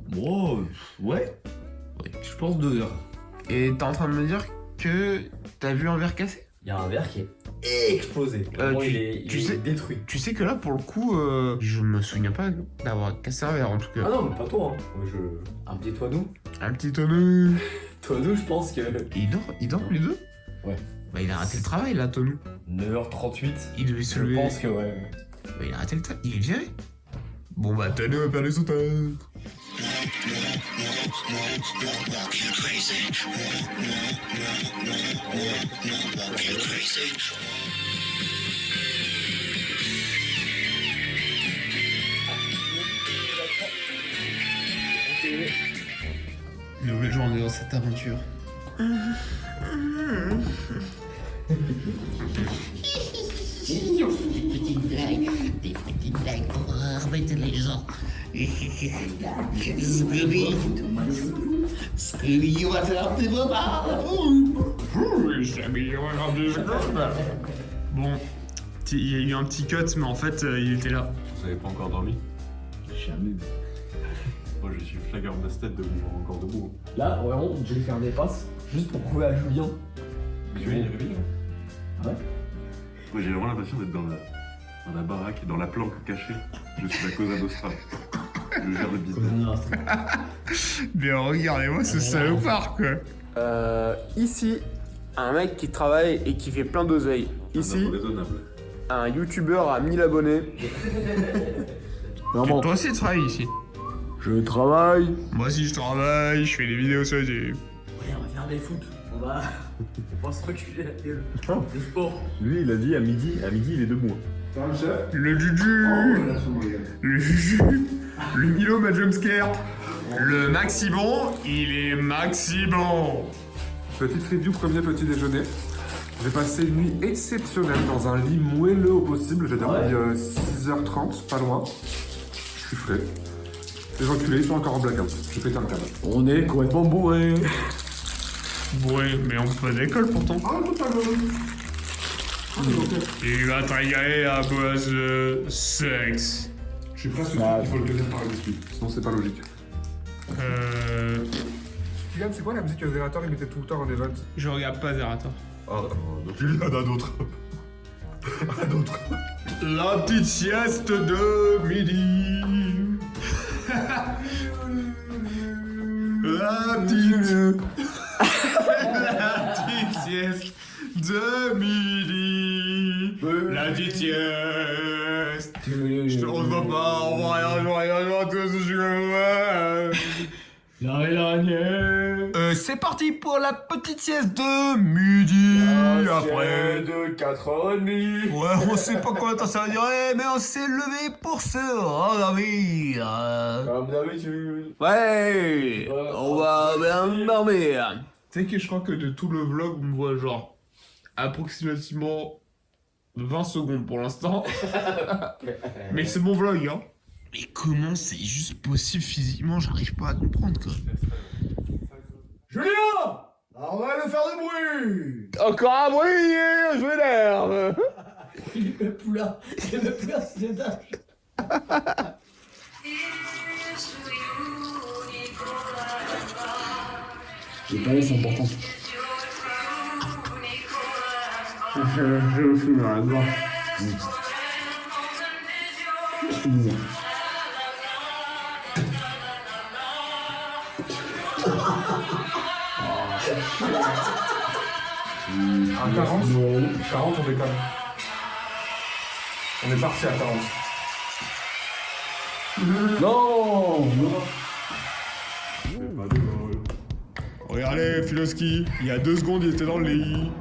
Bon, ouais. Je pense 2h. Et t'es en train de me dire que t'as vu un verre cassé? Il y a un verre qui est explosé. Vraiment, il est détruit. Tu sais que là, pour le coup, je me souviens pas d'avoir cassé un verre en tout cas. Ah non, mais pas toi. Hein. Moi, un petit Toinou. Un petit tonneau. Toinou, je pense que. Il dort les deux? Ouais. Bah il a raté le travail là, Tonou. 9h38. Il devait se Je lever. pense que ouais. Bah il a raté le travail. Il est viré. Bon bah Tonou a perdu son temps. Nouvelle journée dans cette aventure. Des petites blagues pour remettre les gens. Scooby, on va faire des repas. Bon, il y a eu un petit cut, mais en fait, il était là. Vous avez pas encore dormi? Jamais. Moi, je suis flagornasted de vous voir encore debout. Là, vraiment, je vais faire des passes juste pour prouver à Julien. Julien, il est réveillé. Ouais. Moi, j'ai vraiment l'impression d'être dans la baraque et dans la planque cachée. Je suis la Cosa Nostra. Je gère le business. Mais regardez-moi ce salopard, quoi. Ici, un mec qui travaille et qui fait plein d'oseille. Ici, Raisonnable. un youtubeur à 1000 abonnés. Toi aussi, tu travailles ici. Je travaille. Moi aussi, je travaille, je fais des vidéos sur YouTube. Ouais, on va faire des foot. On va se reculer la gueule. Des sports. Lui, il a dit à midi, il est debout. Le Juju, le Juju, le Milo m'a jumpscare. Le Maxi bon, il est Maxi bon. Petite review, premier petit déjeuner. J'ai passé une nuit exceptionnelle dans un lit moelleux au possible. J'ai dormi 6h30, pas loin. Je suis frais. Les enculés, ils sont encore en blackout. J'ai pété un câble. On est complètement bourré. Ouais, mais on fait pas d'école pourtant. Ah, totalement. Il va travailler à base de sexe. Je suis presque sûr qu'il faut le tenir par le biscuit. Sinon, c'est pas logique. Kylian, c'est quoi la musique que Zerator il mettait tout le temps en event? Je regarde pas Zerator. Ah, donc il y en a d'autres. La petite sieste de midi. La petite sieste de midi. La petite sieste. Je te revois pas, on voit rien, tout ce que je veux. C'est parti pour la petite sieste de midi. Après de 4h30. ouais, on sait pas combien de temps ça va durer, mais on s'est levé pour se rendormir. Comme d'habitude. Ouais, on va bien dormir. Tu sais que je crois que de tout le vlog, on me voit genre approximativement 20 secondes pour l'instant. Mais c'est mon vlog, hein. Mais comment c'est juste possible physiquement? J'arrive pas à comprendre, quoi. Julien, on va le faire du bruit. Encore un bruit, je m'énerve. Il est même plus là. Il est même plus à cet étage. Les palais sont importants. Je me fous dans la gorge. À 40, on déconne. On est parti à 40. Non. Regardez, Filoski, il y a 2 secondes, il était dans le lit.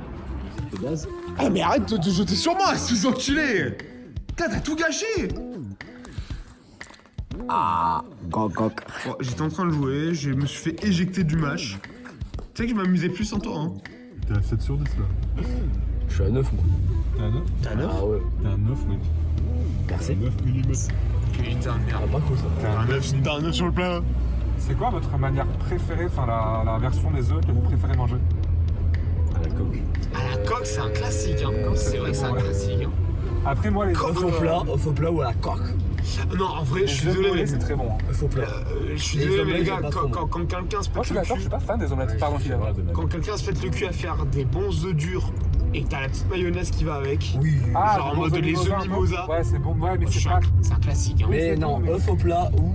Ah, mais arrête de te jeter sur moi, sous enculé! Putain, t'as tout gâché! Gok. Bon, j'étais en train de jouer, je me suis fait éjecter du match. Tu sais que je m'amusais plus sans toi, hein. T'es à 7 sur 10 là. Je suis à 9 moi. T'es à 9? T'as un 9? Ah ouais. T'es à 9, mec. Merci. 9 mm. Putain, merde. Pas cool ça. T'as un 9 sur le plat. C'est quoi votre manière préférée, enfin la version des œufs que vous préférez manger? À la coque. À la coque, c'est un classique, hein. C'est vrai que c'est un classique, hein. Après moi les Œuf au plat ou à la coque. Non, en vrai, je suis désolé, les c'est très bon. Hein. Œuf au plat. Je suis Les désolé, mais les omelettes, gars, j'aime pas trop, quand quelqu'un se Moi je pète suis le d'accord, je cul, suis pas fan des omelettes. Pardon, Philippe. quand quelqu'un se pète le cul à faire des bons œufs durs et que t'as la petite mayonnaise qui va avec, Oui. Ah, genre en mode les œufs mimosa, Ouais, c'est bon, ouais, mais c'est pas. c'est un classique, hein. Mais c'est non, bon, mais- œuf au plat ou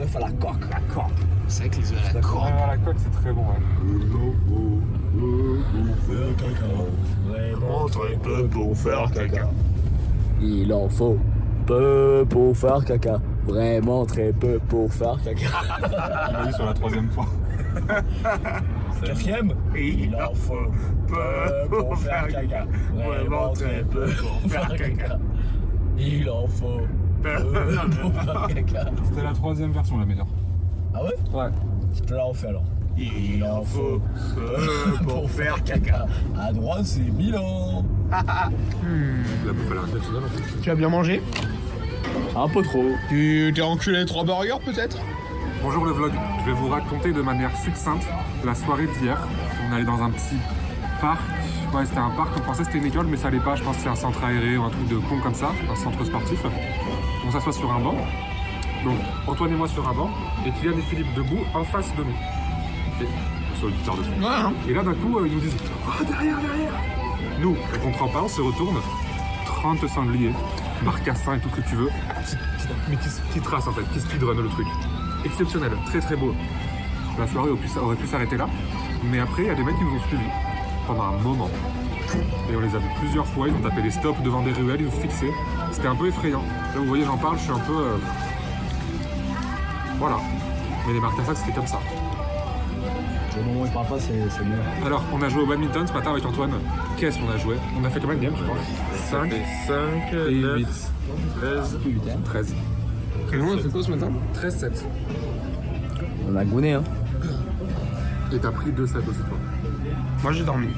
œuf à la coque. La coque. C'est vrai que les œufs à la Ouais, coque. à la coque, c'est très bon, ouais. Vraiment très peu pour faire caca. Il en faut peu pour faire caca. Vraiment très peu pour faire caca. Il m'a dit sur la 3e fois. 4ème. Il en faut peu pour faire caca. Vraiment très peu pour faire caca. Il en faut peu pour faire caca. C'était la 3e version la meilleure. Ah ouais? Ouais. Je te la refais alors. Il en faut peu pour faire caca. À droite, c'est Milan. La bouffe à la nationale en plus. Tu as bien mangé? Un peu trop. Tu t'es enculé 3 burgers peut-être? Bonjour le vlog, je vais vous raconter de manière succincte la soirée d'hier. On allait dans un petit parc, ouais c'était un parc, on pensait que c'était une école mais ça allait pas, je pense que c'est un centre aéré ou un truc de con comme ça, un centre sportif. On s'assoit sur un banc, donc Antoine et moi sur un banc, et Kylian et Philippe debout en face de nous. Et sur le guitare de fond. Ouais, hein. Et là d'un coup ils nous disent « Oh derrière, derrière !» Nous, on comprend pas, on se retourne, 30 sangliers, marcassins et tout ce que tu veux, mais qui tracent en fait, qui speedrun le truc. Exceptionnel, très très beau. La soirée aurait pu s'arrêter là, mais après il y a des mecs qui nous ont suivis pendant un moment. Et on les a vus plusieurs fois, ils ont tapé des stops devant des ruelles, ils nous fixaient. C'était un peu effrayant. Là vous voyez j'en parle, je suis un peu... Voilà. Mais les marcassins c'était comme ça. Le moment où il parle pas, c'est mieux. Alors on a joué au badminton ce matin avec Antoine. Qu'est-ce qu'on a joué? On a fait combien de games je crois 5 5, et 9, 8. 13. 13. Et nous on a fait quoi ce matin? 13-7. On a gouné, hein. Et t'as pris 2-7 aussi toi. Moi j'ai dormi.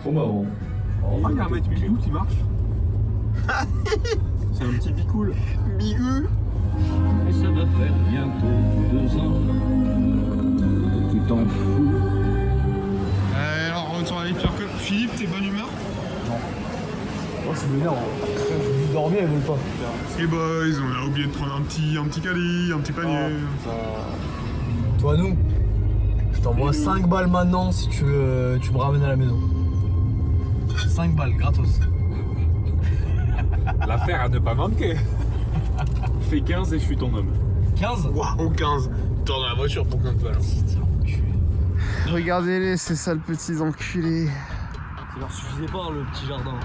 Trop marrant. Ah, il y a un mec bigou qui marche. C'est un petit bicoule. Bigou. Et ça va faire bientôt 2 ans. Tu t'en fous. Alors retour avec Pierre que Philippe, t'es bonne humeur? Moi, c'est m'énerve. Je dormir, ils veulent pas. Et boys, on a oublié de prendre un petit caddie, un petit panier. Toi, nous, je t'envoie 5 balles maintenant si tu veux, tu me ramènes à la maison. 5 balles, gratos. L'affaire à ne pas manquer. Fais 15 et je suis ton homme. 15? Waouh, 15. T'es dans la voiture pour 15 balles. Regardez-les, c'est ça le petit enculé. Ça leur suffisait pas le petit jardin.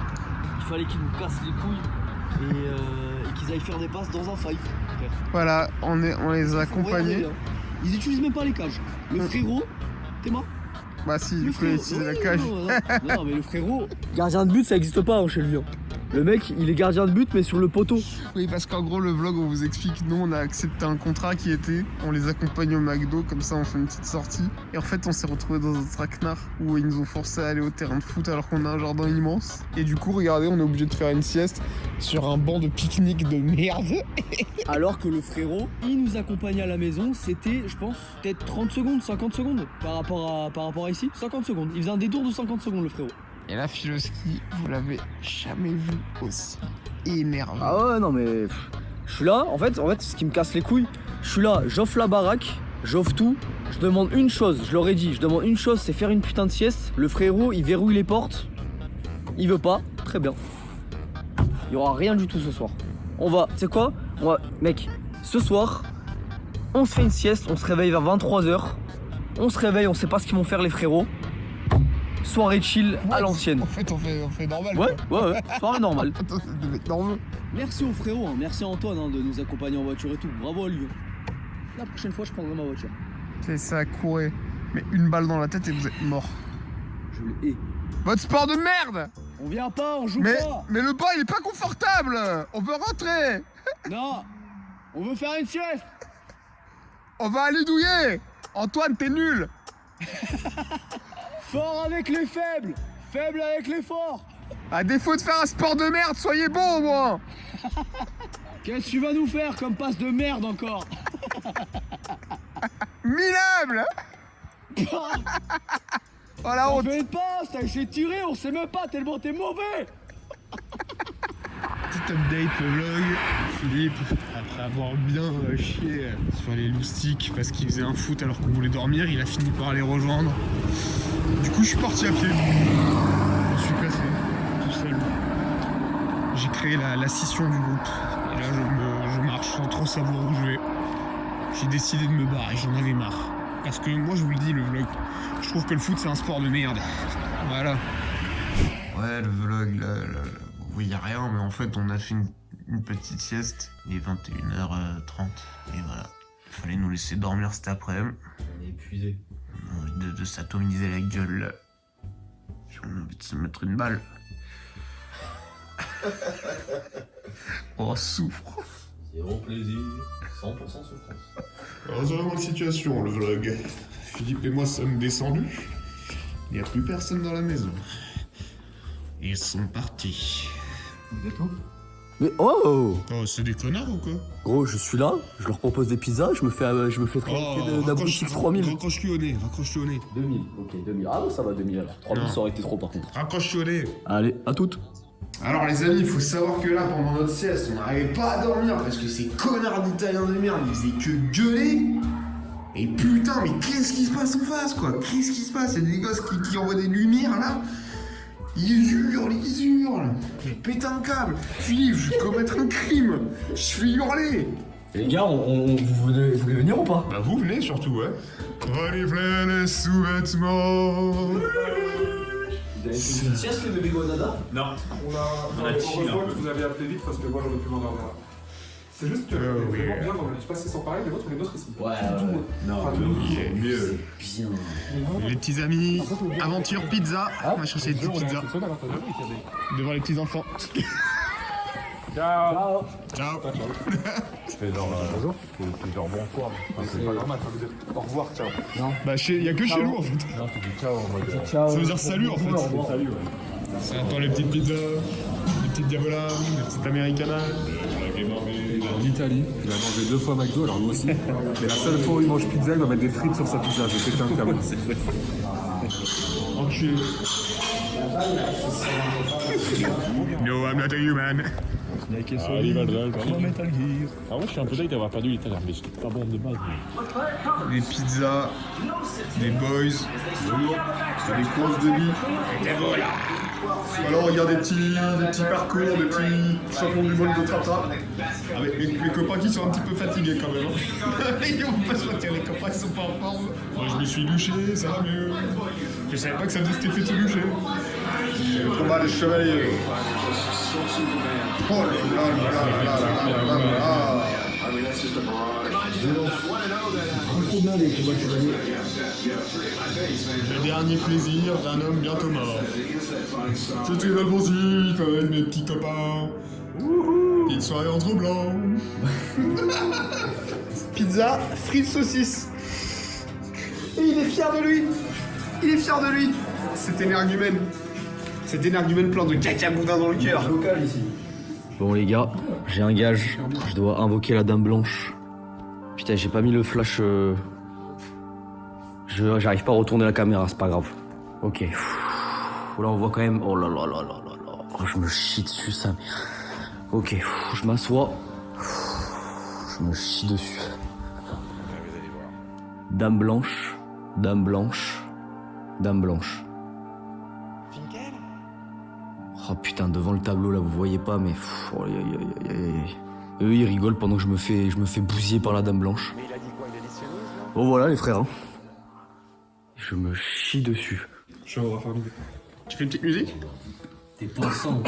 Il fallait qu'ils nous cassent les couilles et qu'ils aillent faire des passes dans un five. Voilà, on les a accompagnés. Ils utilisent même pas les cages. Le frérot, t'es mort? Bah si, Le il faut utiliser la cage. Non, mais le frérot. Gardien de but, ça existe pas chez le Lyon. Le mec, il est gardien de but, mais sur le poteau. Oui, parce qu'en gros, le vlog, on vous explique, nous, on a accepté un contrat qui était, on les accompagne au McDo, comme ça, on fait une petite sortie. Et en fait, on s'est retrouvé dans un traquenard où ils nous ont forcé à aller au terrain de foot alors qu'on a un jardin immense. Et du coup, regardez, on est obligé de faire une sieste sur un banc de pique-nique de merde. Alors que le frérot, il nous accompagnait à la maison, c'était, je pense, peut-être 30 secondes, 50 secondes par rapport à ici. 50 secondes. Il faisait un détour de 50 secondes, le frérot. Et là, Filoski, vous l'avez jamais vu aussi énervé. Ah ouais, non mais je suis là, en fait, ce qui me casse les couilles, je suis là, j'offre la baraque, j'offre tout, je demande une chose, je leur ai dit, je demande une chose, c'est faire une putain de sieste. Le frérot, il verrouille les portes, il veut pas, très bien. Il y aura rien du tout ce soir. On va, tu sais quoi? Mec, ce soir, on se fait une sieste, on se réveille vers 23h On se réveille, on sait pas ce qu'ils vont faire les frérots. Soirée chill à l'ancienne. En fait, on fait normal. Ouais, soirée normale. Attends, c'est des mecs normaux. Merci aux frérots, merci à Antoine de nous accompagner en voiture et tout. Bravo à lui. La prochaine fois, je prendrai ma voiture. C'est ça, courez. Mais une balle dans la tête et vous êtes mort. Je le hais. Votre sport de merde! On vient pas, on joue Mais pas. le banc il est pas confortable! On veut rentrer! Non, on veut faire une sieste. On va aller douiller! Antoine, t'es nul! Fort avec les faibles, faible avec les forts. À défaut de faire un sport de merde, soyez bon au moins! Qu'est-ce que tu vas nous faire comme passe de merde encore? Minable! Oh la On honte! fait une passe, t'as essayé de tirer, on sait même pas tellement t'es mauvais. Petit update le vlog. Philippe, après avoir bien chié sur les loustiques parce qu'il faisait un foot alors qu'on voulait dormir, il a fini par les rejoindre. Du coup, je suis parti à pied. Je suis passé tout seul. J'ai créé la scission du groupe. Et là, je marche sans trop savoir où je vais. J'ai décidé de me barrer, j'en avais marre. Parce que moi, je vous le dis, le vlog, je trouve que le foot, c'est un sport de merde. Voilà. Ouais, le vlog, là, vous voyez rien, mais en fait, on a fait une petite sieste. Il est 21h30. Et voilà. Il fallait nous laisser dormir cet après-midi. On est épuisé. On a envie de s'atomiser la gueule, là. On a envie de se mettre une balle. Oh, souffre. Zéro plaisir, 100% souffrance. Heureusement de situation, le vlog. Philippe et moi sommes descendus. Il n'y a plus personne dans la maison. Ils sont partis. Vous êtes où? Mais oh, Oh, c'est des connards ou quoi? gros, je suis là, je leur propose des pizzas, je me fais traiter d'abrutis 3000. Raccroche-lui au nez, raccroche-lui au nez. 2000, ok, 2000. Ah ouais, ça va, 2000 alors. 3000, Non. ça aurait été trop par contre. Raccroche-lui au nez. Allez, à toutes. Alors les amis, il faut savoir que là, pendant notre sieste, on n'arrivait pas à dormir parce que ces connards d'Italiens de merde, ils faisaient que gueuler. Et putain, mais qu'est-ce qui se passe en face, quoi? Qu'est-ce qui se passe? Il y a des gosses qui envoient des lumières, là. Ils hurlent. Mais putain de câble. Philippe, je vais commettre un crime. Je vais hurler. Et les gars, vous voulez venir ou pas? Bah vous venez surtout, ouais. Renifler les sous-vêtements. Vous avez fait une sieste le bébé Guanada? Non. On a chill un heureusement peu. que vous avez appelé vite parce que moi j'aurais pu m'endormir là. C'est juste que vraiment oui. bien dans le. Je sais pas si c'est sans pareil, les vôtres ils sont Ouais, tout doux. Non, Enfin, mieux. Bien. Les petits amis, aventure pizza. On va chercher des petites pizzas. Devant les petits enfants. Ciao. Ciao. Je fais genre bonjour. C'est genre bonsoir. C'est pas normal, ça veut dire au revoir, ciao. Bah y a que chez nous en fait. Non, tu dis ciao en mode. Ciao. Ça veut dire salut en fait. Salut, ouais. Ça attend les petites pizzas, les petites diabolas, les petites americanas. En Italie, il a mangé 2 fois McDo, alors nous aussi. Et la seule fois où il mange pizza, il va mettre des frites sur sa pizza. J'ai pété un câble. Enculé. No, I'm not a human. Ah ouais, je suis un peu dingue d'avoir perdu l'italien, mais j'étais pas bon de base. Des pizzas, des boys, des courses de vie. Et voilà. Alors il y a des petits parcours, des petits champions du monde de trap-trap. Avec mes copains qui sont un petit peu fatigués quand même. Ils vont pas se mentir, les copains ils sont pas en forme. Moi je me suis douché, ça va mieux. Je savais pas que ça faisait cet effet de se doucher. Le combat des chevaliers. Oh là là là là là là là là. Trop bien les combats de chevaliers. Le dernier plaisir d'un homme bientôt mort. Je suis dans le Bonzif avec mes petits copains. Petite soirée entre blancs. Pizza, frites, saucisses. Et il est fier de lui. Il est fier de lui. C'est énergumène. C'est énergumène plein de caca boudin dans le cœur. Local ici. Bon les gars, j'ai un gage. Je dois invoquer la Dame Blanche. Putain, j'ai pas mis le flash. J'arrive pas à retourner la caméra, c'est pas grave. Ok. Là on voit quand même. Oh là là là là là là. Oh, je me chie dessus ça. Ok, je m'assois. Je me chie dessus. Dame Blanche, Dame Blanche, Dame Blanche. Oh putain, devant le tableau là, vous voyez pas, mais. Oh, aïe, aïe, aïe, aïe, aïe. Eux ils rigolent pendant que je me fais bousiller par la Dame Blanche. Bon voilà les frères. Hein. Je me chie dessus. Je suis un Rafa Mide. Tu fais une petite musique? T'es pensant.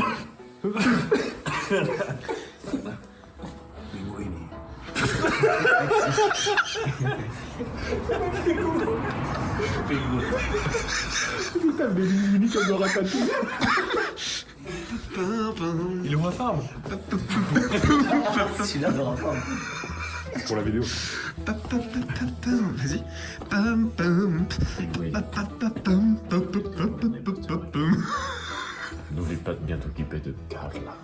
Putain, mais mini comme le ratatouille. Il est au farm. C'est là de Rafa. Pour la vidéo. Vas-y. N'oublie pas de bien t'occuper de Carla.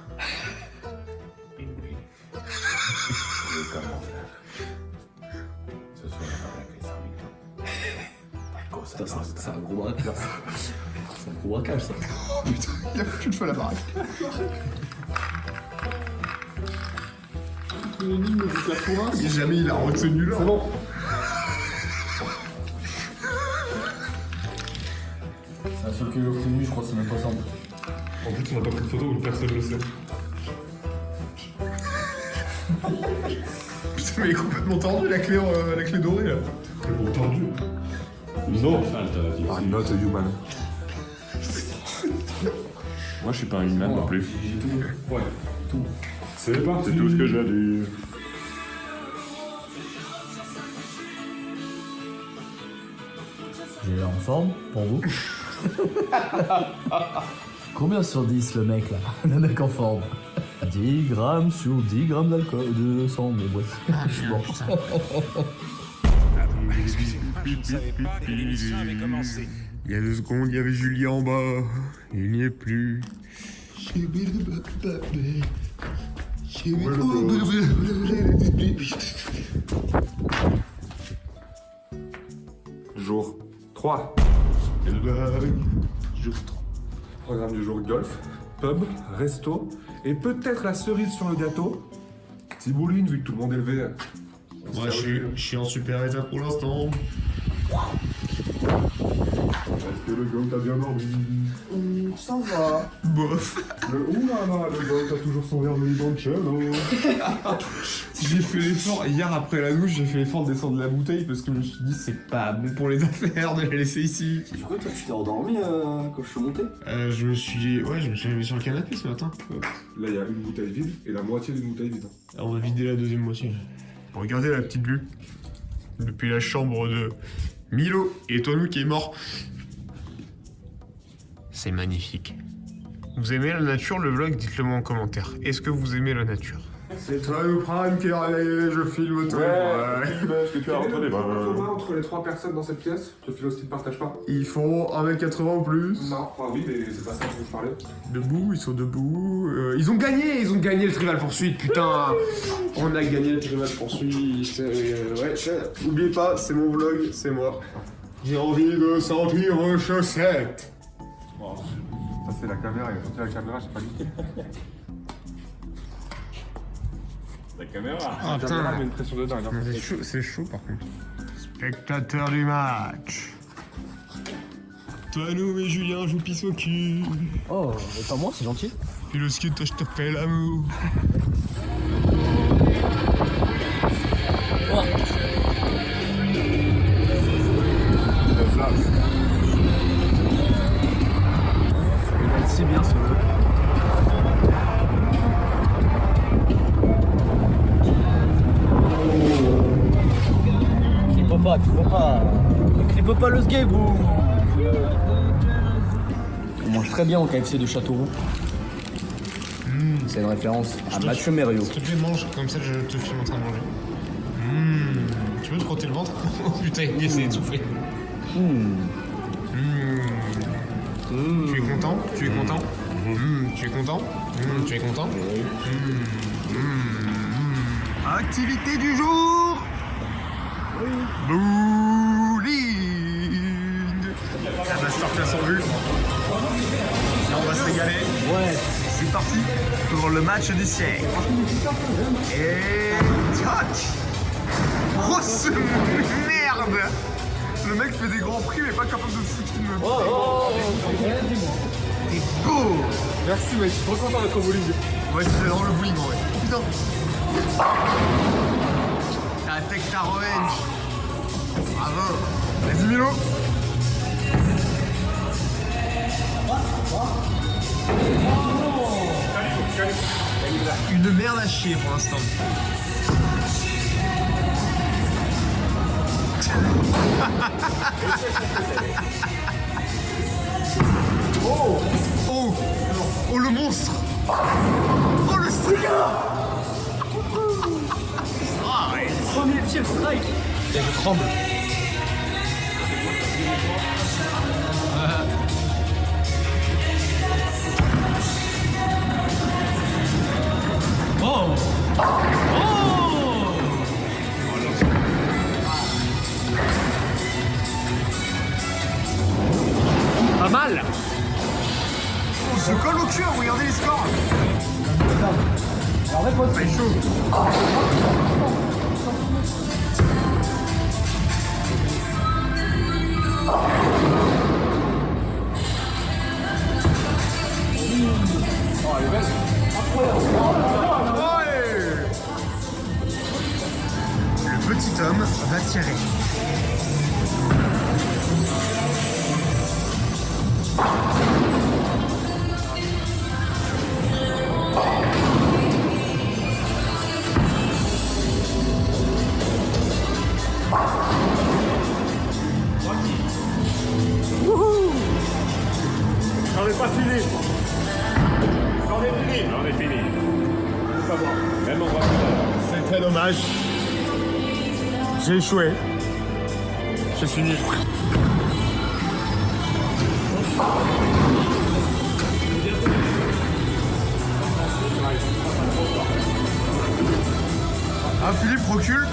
Et oui. Le camouflage. Ce soir, avec les amis. Putain, c'est un gros braquage. C'est un gros braquage, ça. Putain, il a foutu le feu à la baraque. L'énigme du Carrefour. Si jamais il a retenu là. C'est bon. C'est un seul que l'obtenu, je crois que c'est même pas ça. En plus, on n'a pas pris de photo où personne ne le sait. Putain, mais il est complètement tordu la clé dorée là. Mais bon, tendu. Non. I'm not a human. Moi, je suis pas un humain non plus. Ouais. C'est parti. C'est tout ce que j'ai à dire. J'ai l'air en forme, pour vous. Combien sur 10 le mec là? Le mec en forme. 10 grammes sur 10 grammes d'alcool, de sang, mais bref. Ah, Je suis bon. Il y a 2 secondes, il y avait Julien en bas. Il n'y est plus. Jour 3. Jour 3. Programme du jour golf, pub, resto et peut-être la cerise sur le gâteau. Tibouline, vu que tout le monde est levé. Moi, je suis en super état pour l'instant. Est-ce que le goal t'a bien dormi? Ça va. Bof. Oulala, le goal t'a toujours son verre de limoncello. J'ai fait l'effort, hier après la douche, j'ai fait l'effort de descendre la bouteille parce que je me suis dit c'est pas bon pour les affaires de la laisser ici. Du coup, toi, tu t'es endormi quand je suis monté? Je me suis mis sur le canapé ce matin. Là, il y a une bouteille vide et la moitié d'une bouteille vide. Alors, on va vider la deuxième moitié. Regardez la petite vue. Depuis la chambre de Milo et Tonou qui est mort. C'est magnifique. Vous aimez la nature, le vlog? Dites-le moi en commentaire. Est-ce que vous aimez la nature? C'est toi le prime qui est réveillé, je filme toi. Est-ce que tu as entre les commun entre les 3 personnes dans cette pièce que Philos ne partage pas? Ils font 1m80 ou plus. Non, enfin oui, mais c'est pas ça dont je parlais. Debout, ils sont debout. Ils ont gagné le Trivial Poursuite, putain. On a gagné le Trivial Poursuite. N'oubliez pas, c'est mon vlog, c'est moi. J'ai envie de sentir vos chaussettes. Bon, ça c'est la caméra, il a sorti la caméra, j'ai pas dit. La caméra. Ah La caméra met une pression de dingue. Hein. C'est chaud par contre. Spectateur du match. Toi, nous et Julien joue pisse au cul. Oh, mais pas moi, c'est gentil. Puis le ski, toi, je te fais l'amour. C'est bien ce jeu. Clippe pas le sgabou. On mange très bien au KFC de Châteauroux. C'est une référence à Mathieu Mériot. S'il te plaît, mange, comme ça je te filme en train de manger. Tu veux te frotter le ventre? Oh putain, il essaie d'étouffer. Tu es content? Tu es content? Tu es content? Tu es content? Activité du jour! Bowling! Ça va sortir sans vue. Là, on va se régaler. Ouais. C'est parti pour le match du siècle. Et tac! Grosse merde! Le mec fait des grands prix mais pas capable de foutre une meuf. T'es beau! Merci mec, je suis trop content d'être au bowling. Ouais, c'est dans le bowling en vrai. Putain! T'as take ta revenge! Bravo! Vas-y Milo! Une merde à chier pour l'instant. Oh, oh, oh le monstre. Oh le strike. Premier tir strike. Et je tremble. Oh! Oh! Pas mal. On se colle au cul, regardez les scores. Alors, réponse. C'est chaud. Le petit homme va tirer. J'en ai pas fini. J'en ai fini. J'en ai fini. C'est pas bon. Même on voit C'est très dommage. J'ai échoué. Je suis nul. Ah, Philippe recule.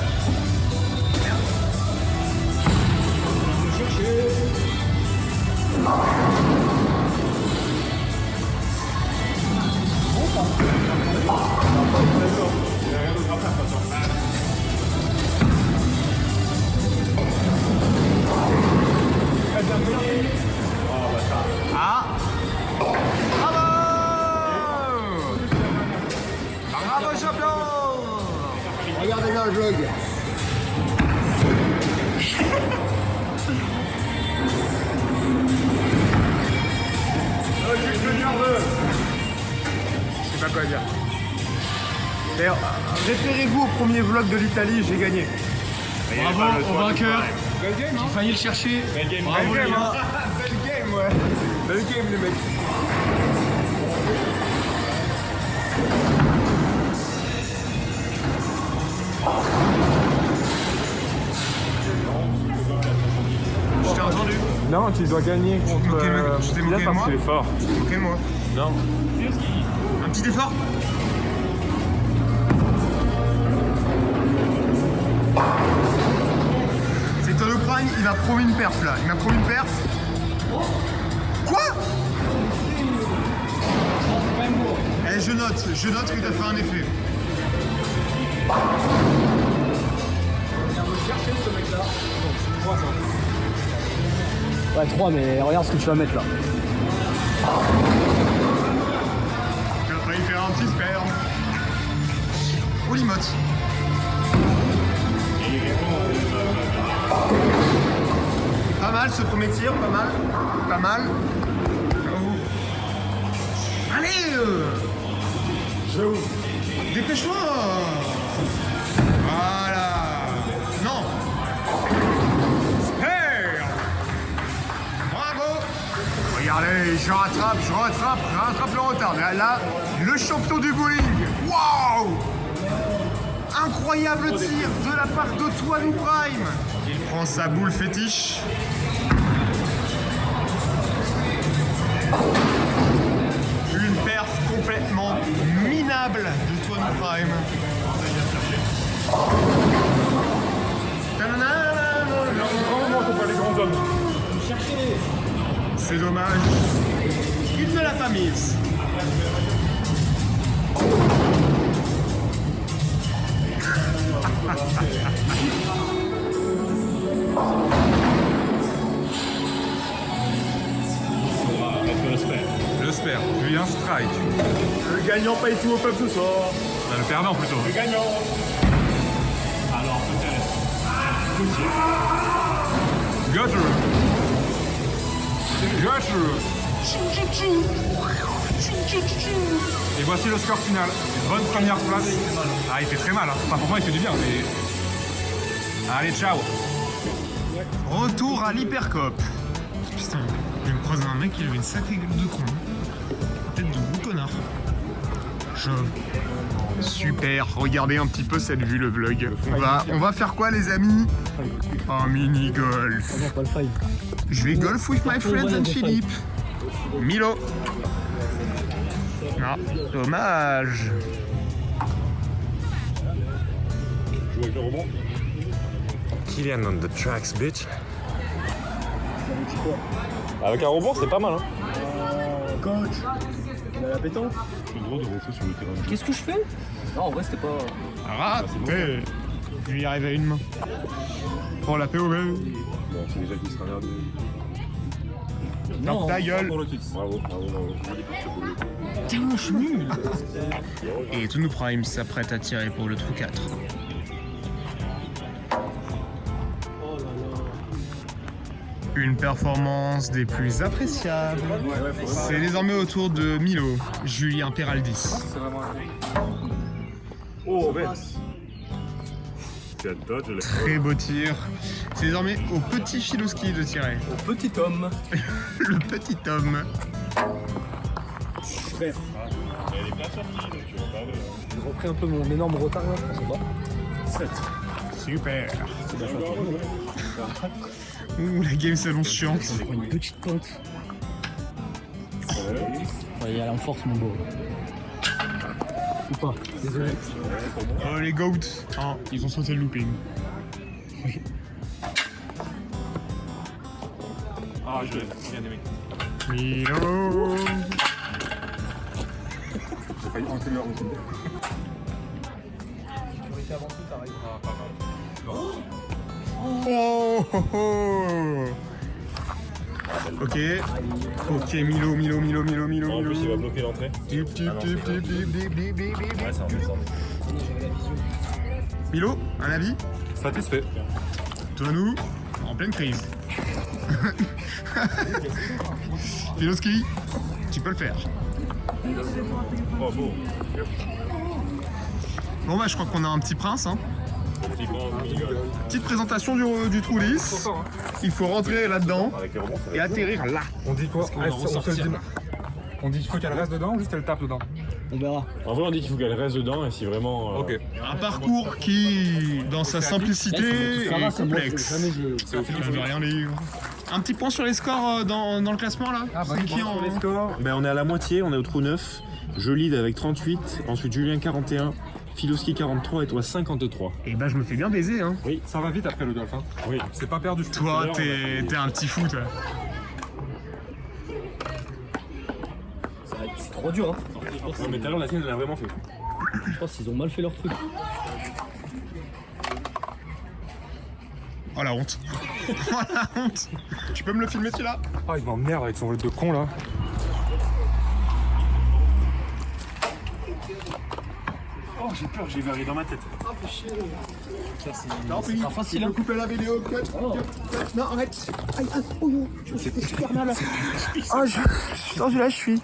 Ah. Bravo. Bravo champion. Regardez bien le vlog. Je sais pas quoi dire. D'ailleurs, référez-vous au premier vlog de l'Italie, j'ai gagné. Bravo au vainqueur. J'ai failli le chercher. Bravo les gars. Belle game, ouais. Belle game, les mecs. Je t'ai entendu. Non, tu dois gagner contre. Je t'ai moqué de parce moi. qu'il est fort. Tu t'es moqué de moi. Non. Un petit effort. C'est Tolo Prime, il m'a promis une perf là. Il m'a promis une perf. Quoi? Eh, je note que t'as fait un effet. Ouais, 3, mais regarde ce que tu vas mettre là. Tu vas failli faire un petit sperme. Olimote. Pas mal ce premier tir, pas mal. Pas mal. Oh. Allez dépêche-toi. Voilà. Non. Sperme. Bravo. Regardez, je rattrape le retard. Mais là, le champion du bowling. Waouh. Incroyable tir de la part d'Otoine Prime. Il prend sa boule fétiche. Une perf complètement minable de Toine Prime. C'est dommage. Il ne l'a pas mise. Le spare, puis un strike. Le gagnant paye tout au peuple ce soir. Le perdant plutôt. Le gagnant. Alors peut-être. Gutter. Et voici le score final. Bonne première place. Ah, il fait très mal. Hein. Enfin, pour moi, il fait du bien, mais... Allez, ciao. Retour à l'Hypercop. Putain, je vais me croiser un mec qui avait une sacrée gueule de con. Tête de gros connard. Chauve. Super, regardez un petit peu cette vue, le vlog. On va faire quoi, les amis? Un mini-golf. Non, pas le five. Je vais golf with my friends and Philippe. Milo. Non, dommage. Joue avec le rebond. Kylian on the tracks, bitch. Avec un rebond, c'est pas mal. Hein. Coach, il a la pétanque. J'ai le droit de rentrer sur le terrain de jeu. Qu'est-ce que je fais? Non, en vrai, c'était pas. Raté. Je lui arrive à une main. Pour la POV. Bon, c'est déjà qui sera nerveux. Ferme ta gueule. Bravo. Putain, je suis nul. Et Tounou Prime s'apprête à tirer pour le trou 4. Une performance des plus appréciables. C'est désormais au tour de Milo, Julien Peraldis. Oh, bête. Tu as dodge, là. Très beau tir. C'est désormais au petit Filoski de tirer. Au petit homme. Le petit homme. Frère. J'ai repris un peu mon énorme retard là, je pense pas. 7. Super. Ouh, la game s'annonce chiante. Je prends une petite pente. Ouais, il a en force, mon beau. Ou pas, désolé. Oh, les goats. Ah, ils ont sauté le looping. Oui. Ah, je l'ai bien aimé. Milo. J'ai failli rentrer leur routine. Oh, oh, oh. Ok, Milo. En plus, il va bloquer l'entrée. Ouais, Milo, un avis? Satisfait. Toi, nous, en pleine crise. Filoski, tu peux le faire. Oh, beau. Bon bah je crois qu'on a un petit prince hein. Petit grand mini-golf. Petite présentation du trou lisse. Il faut rentrer là-dedans Avec les rebonds, ça va et être atterrir là. On dit quoi? On dit qu'il faut qu'elle reste dedans ou juste elle tape dedans? On verra. En vrai, on dit qu'il faut qu'elle reste dedans et si vraiment. Ok. Un parcours qui, dans sa simplicité, Ça va, est c'est moi, complexe. jamais je. Ça ne veut rien dire. Un petit point sur les scores dans le classement là. Ah bah, C'est qui en... les scores. Ben, on est à la moitié, on est au trou 9. Je lead avec 38, ensuite Julien 41, Filoski 43 et toi 53. Et bah je me fais bien baiser hein. Oui, ça va vite après le golf. Hein. Oui. C'est pas perdu. Toi t'es un petit fou toi. C'est trop dur, hein. Non, mais tout à l'heure, la sienne, elle a vraiment fait. Je pense qu'ils ont mal fait leur truc. Oh la honte. Oh la honte. Tu peux me le filmer celui-là? Ah, il m'emmerde avec son vol de con là. Oh, j'ai peur, j'ai verré dans ma tête. C'est pas facile hein. Couper la vidéo. Non arrête. Aïe, oh, je fais super mal. Ah je suis dans la cheville.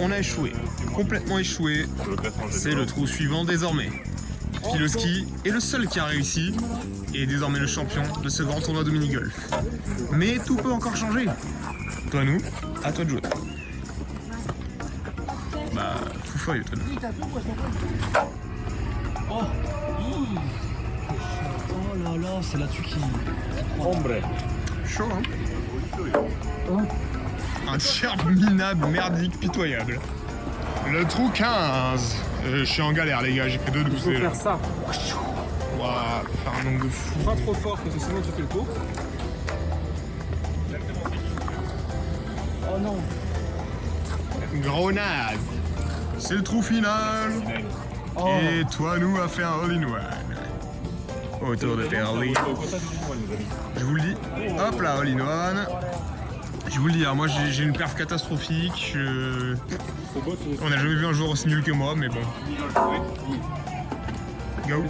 On a échoué. Complètement échoué. C'est le trou suivant désormais. Filoski est le seul qui a réussi et est désormais le champion de ce grand tournoi de mini-golf. Mais tout peut encore changer. Toi nous, à toi de jouer. Bah, fou feuille toi nous. Oh là là, c'est là-dessus qui. Ombre. Chaud hein. Un tir minable, merdique, pitoyable. Le trou 15. Je suis en galère les gars, j'ai fait 2 Il douces faut déjà. faire ça. Waouh, faire un nombre de fou. Pas trop fort parce que sinon tu fais le tour. Oh non. Grenade. C'est le trou final. Oh. Et toi nous a fait un all-in-one. Autour de Perli. Je vous le dis. Hop là, all-in-one. Je vous le dis, hein, moi j'ai une perf catastrophique. On n'a jamais vu un joueur aussi nul que moi, mais bon. Goat.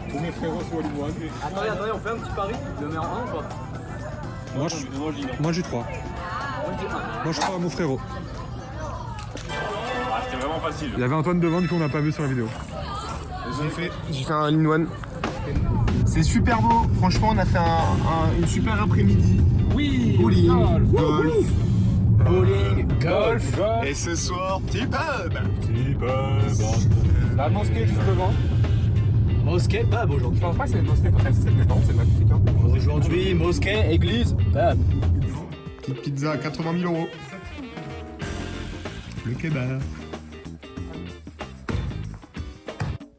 Pour mes frérots sur Hollywood. Attendez, on fait un petit pari. Le meilleur 1 ou pas? Moi j'ai 3. Moi je crois à mon frérot. Ah, c'était vraiment facile. Il y avait Antoine devant qu'on n'a pas vu sur la vidéo. J'ai fait un lean one. C'est super beau. Franchement, on a fait une super après-midi. Oui. Bowling, golf. Bowling, golf. Et ce soir, petit pub. La mosquée juste devant. Mosquée, pub aujourd'hui. Je pense pas que c'est une mosquée parce que c'est magnifique. Hein. Aujourd'hui, mosquée, église, pub. Petite pizza à 80 000 €. Le kebab.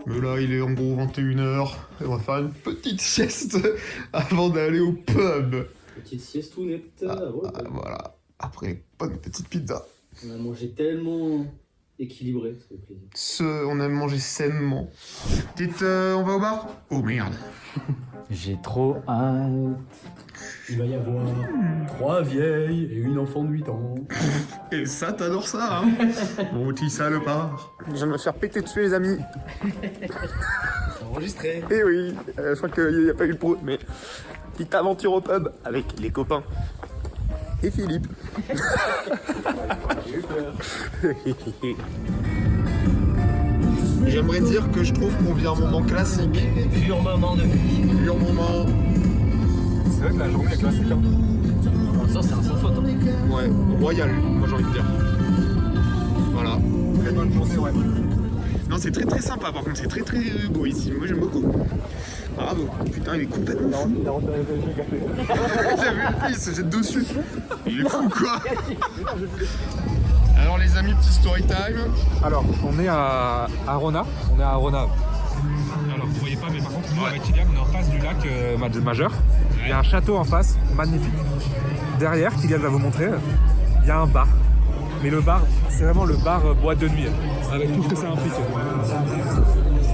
Mais là, il est en gros 21h. Et on va faire une petite sieste avant d'aller au pub. Petite siestounette. Voilà. Après, bonne petite pizza. On a mangé tellement équilibré, ça fait plaisir. On a mangé sainement. Petite, on va au bar? Oh merde. J'ai trop hâte. Il va y avoir 3 vieilles et une enfant de 8 ans. Et ça, t'adores ça, hein? Mon petit salopard. Je viens de me faire péter dessus, les amis. C'est enregistré. Eh oui, je crois qu'il n'y a pas eu le pro, mais petite aventure au pub avec les copains. Et Philippe. J'aimerais dire que je trouve qu'on vit un moment classique. Pur moment de vie. Pur moment. C'est vrai que la journée est classique. Hein. Ça, c'est un sans faute. Hein. Ouais, royal, moi j'ai envie de dire. Voilà. Très bonne journée, ouais. Non, c'est très très sympa par contre, c'est très très beau ici. Moi j'aime beaucoup. Bravo. Putain, il est complètement fou. J'ai vu le fils, il se jette dessus. Il est fou quoi. Alors les amis, petit story time. Alors, on est à Arona. On est à Arona. Alors, vous voyez pas, mais par contre, nous, avec Kylian, on est en face du lac majeur. Il y a un château en face, magnifique. Derrière, Kylian va vous montrer, il y a un bar. Mais le bar, c'est vraiment le bar boîte de nuit, avec tout ce que ça implique.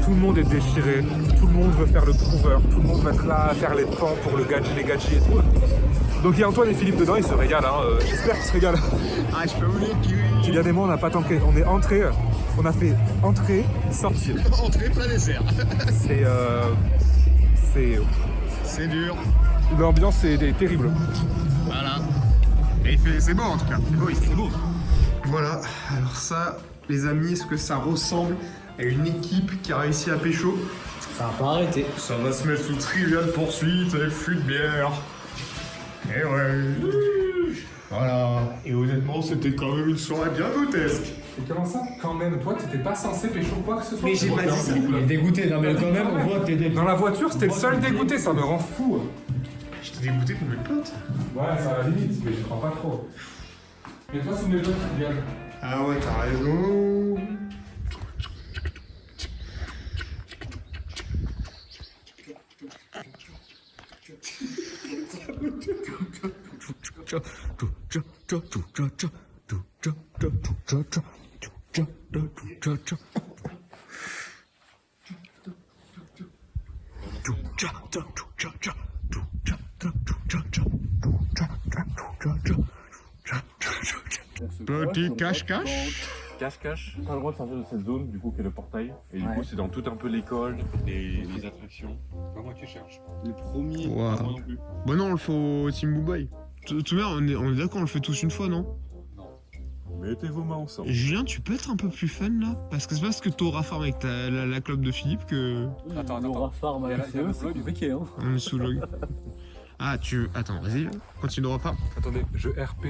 Tout le monde est déchiré, tout le monde veut faire le prouveur, tout le monde va être là à faire les pans pour les gadgets et tout. Donc il y a Antoine et Philippe dedans, ils se régalent, hein. J'espère qu'ils se régalent. Ah, je peux vous dire qu'il... Kylian et moi, on n'a pas tanké, on est entré, on a fait entrée, sortie. Entrée, plat, dessert. C'est dur. L'ambiance est terrible. Voilà. Et c'est beau en tout cas. C'est beau ici. C'est beau. Voilà. Alors ça, les amis, est-ce que ça ressemble à une équipe qui a réussi à pécho? Ça va pas arrêter. Ça va se mettre sous trivial poursuite et fût de bière. Et ouais. Voilà. Et honnêtement, c'était quand même une soirée bien grotesque. Et comment ça, quand même? Toi, t'étais pas censé pécho quoi que ce soit? Mais j'ai pas dit ça. Il est dégoûté, non mais quand même, on voit que t'es dégoûté. Dans la voiture, c'était le seul dégoûté, ça me rend fou. J'étais dégoûté pour mes potes. Ouais, ça va limite, mais je prends pas trop. Mais toi, sous mes doigts, Kylian. Ah ouais, t'as raison. Petit cache-cache. Cache-cache. Pas le droit de sortir de cette zone, du coup, qui est le portail. Et du coup, c'est dans tout un peu l'école, les attractions. Pas moi qui cherche. Le premier. Wow. Pas moi non plus. Bah non, on le fait au Team Boubaï. Tout le monde, on est d'accord, on le fait tous une fois, non? Mettez vos mains ensemble. Julien, tu peux être un peu plus fun là? Parce que c'est parce que t'auras farm avec la clope de Philippe que. Attends. Farm avec eux, c'est compliqué, hein. On est sous log. Ah, Attends, vas-y, continue de repas. Attendez, je RP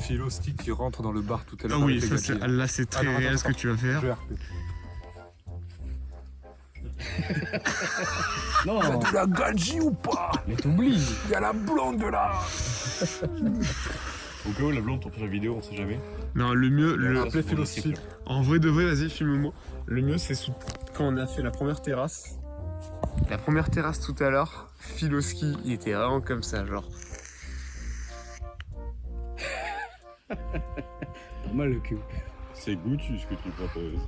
Philosti qui rentre dans le bar tout à l'heure. Ah oui, avec les ça, gadgets. là c'est très réel ce que tu vas faire. Je RP. Non, De la gadget ou pas? mais t'oublies. Il y a la blonde là. Au cas où la blonde tourne sur la vidéo, on sait jamais. Non, le mieux, Appelez Philosti. en vrai de vrai, vas-y, filme-moi. Le mieux, c'est quand on a fait la première terrasse. La première terrasse tout à l'heure, Philoski, il était vraiment comme ça, genre. Pas mal le cul. C'est goûtu ce que tu proposes.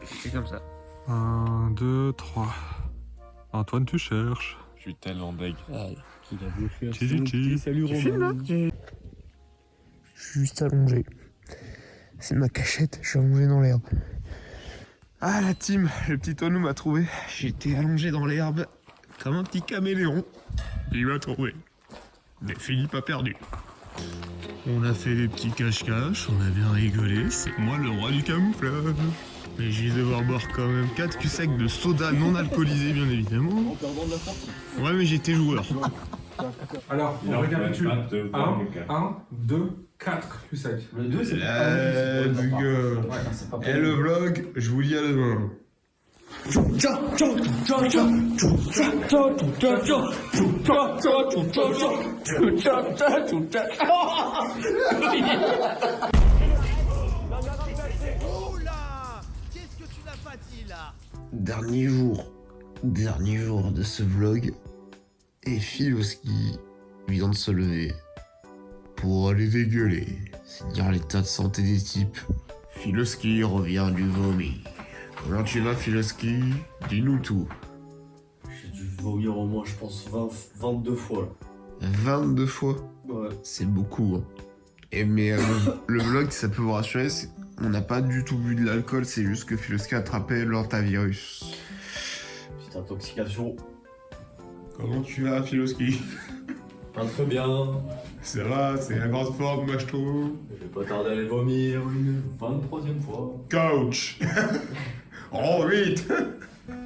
C'est comme ça. 1, 2, 3. Antoine, tu cherches. Je suis tellement deg. Qui a bouffé Chichi. salut Romain. Je suis juste allongé. C'est ma cachette, je suis allongé dans l'herbe. Ah la team, le petit Tonou m'a trouvé. J'étais allongé dans l'herbe comme un petit caméléon. Il m'a trouvé. Mais Philippe a perdu. On a fait des petits cache-cache, on a bien rigolé, c'est moi le roi du camouflage. Mais je vais devoir boire quand même 4 culs secs de soda non alcoolisé, bien évidemment. Ouais, mais j'étais joueur. Alors, on récapitule. 1, 2, 4 plus sec. Le 2, c'est Let's go. Et le vlog, je vous dis à demain. Dernier jour de ce vlog, et Filoski vient de se lever pour aller dégueuler. C'est dire l'état de santé des types. Filoski revient du vomi. Comment tu vas, Filoski? Dis-nous tout. J'ai dû vomir au moins, je pense, 22 fois. Là. 22 fois? Ouais. C'est beaucoup. Hein. Et mais le vlog, ça peut vous rassurer, on n'a pas du tout bu de l'alcool, c'est juste que Filoski a attrapé l'hantavirus. Petite intoxication. Comment tu vas, Filoski? Pas très bien. Ça va, c'est la grande forme, moi je trouve. Je vais pas tarder à aller vomir une 23e fois. Coach. Oh, vite.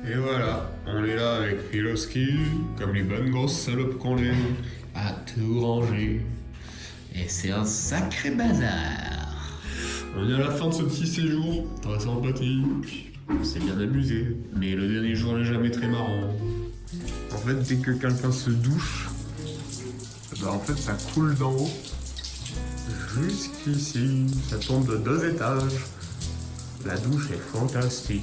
Et voilà, on est là avec Filoski, comme les bonnes grosses salopes qu'on est, à tout ranger. Et c'est un sacré bazar. On est à la fin de ce petit séjour, très sympathique. On s'est bien amusé, mais le dernier jour n'est jamais très marrant. En fait, dès que quelqu'un se douche, bah en fait ça coule d'en haut jusqu'ici, ça tombe de 2 étages. La douche est fantastique.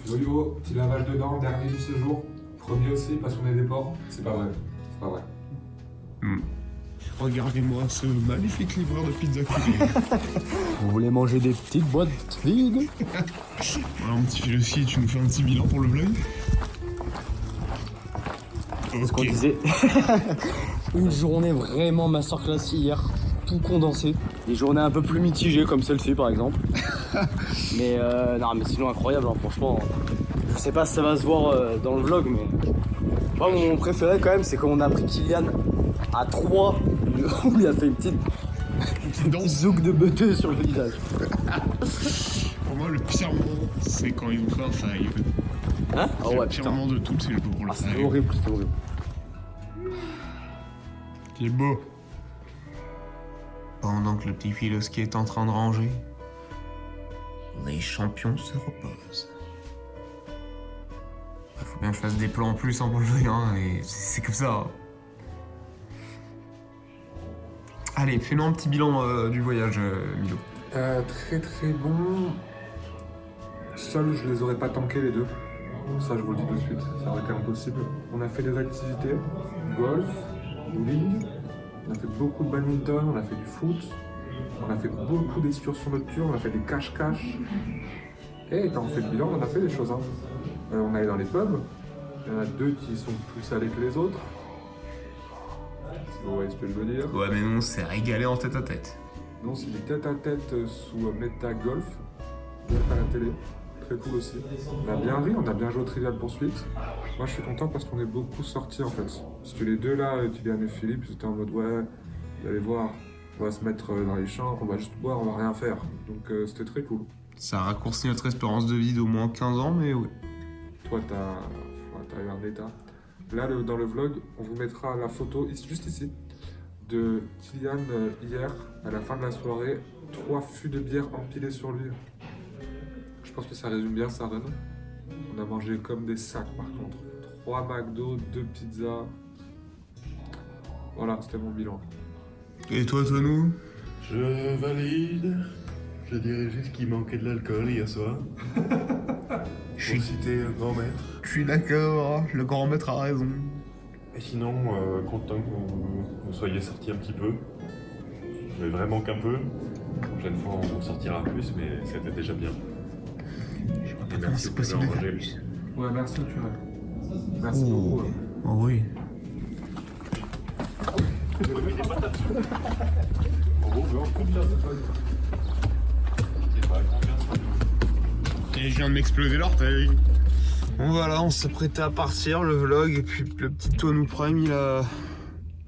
Yo, petit lavage dedans, dernier du séjour. Premier aussi, parce qu'on est des porcs. C'est pas vrai. C'est pas vrai. Regardez-moi ce magnifique livreur de pizza cuisine. Vous voulez manger des petites boîtes vides? Voilà, mon petit Filoski, tu nous fais un petit bilan pour le vlog? Ce qu'on disait. Une journée vraiment masterclass hier, tout condensé. Des journées un peu plus mitigées comme celle-ci par exemple. Mais non, mais sinon incroyable, hein, franchement. Je sais pas si ça va se voir dans le vlog, mais moi mon préféré quand même, c'est quand on a pris Kylian à 3 où il a fait une petite zouk de beuteux sur le visage. Pour moi, le pire moment, c'est quand ils ont fait un five. Hein? Ah ouais, le pire moment de tout, c'est le pour le c'était five. horrible, c'était horrible. C'est beau. Pendant que le petit Filoski est en train de ranger, les champions se reposent. Il faut bien que je fasse des plans en plus pour le vlog, hein, et c'est comme ça. Hein. Allez, fais-nous un petit bilan du voyage, Milo. Très très bon. Seul, je les aurais pas tankés les deux. Ça, je vous le dis tout de suite, ça aurait été impossible. On a fait des activités, golf, bowling, on a fait beaucoup de badminton, on a fait du foot, on a fait beaucoup d'excursions nocturnes, on a fait des cache-cache. Et quand on fait le bilan, on a fait des choses. Hein. On allait dans les pubs, il y en a 2 qui sont plus salés que les autres. Vous voyez ce que je veux dire? Ouais, mais non, c'est régalé en tête à tête. Non, c'est des tête-à-tête sous Meta Golf à la télé. Très cool aussi. On a bien ri, on a bien joué au Trivial Poursuite. Moi, je suis content parce qu'on est beaucoup sortis en fait. Parce que les deux là, Kylian et Philippe, ils étaient en mode ouais, vous allez voir, on va se mettre dans les champs, on va juste boire, on va rien faire. Donc c'était très cool. Ça a raccourci notre espérance de vie d'au moins 15 ans, mais ouais. Toi, t'as eu un état. Là, dans le vlog, on vous mettra la photo, juste ici, de Kylian hier, à la fin de la soirée, 3 fûts de bière empilés sur lui. Je pense que ça résume bien sa run. On a mangé comme des sacs par contre. 3 McDo, 2 pizzas. Voilà, c'était mon bilan. Et toi, nous? Je valide. Je dirais juste qu'il manquait de l'alcool hier soir. Je suis cité grand maître. Je suis d'accord, le grand maître a raison. Et sinon, content que vous soyez sortis un petit peu. Mais vraiment qu'un peu. La prochaine fois, on sortira plus, mais c'était déjà bien. Je vois pas Et comment merci c'est de possible de pouvoir faire manger. plus. Ouais, merci, tu vois. Merci beaucoup. Oh oui. Et je viens de m'exploser l'orteil. Bon voilà, on s'est prêté à partir, le vlog, et puis le petit Tonou Prime,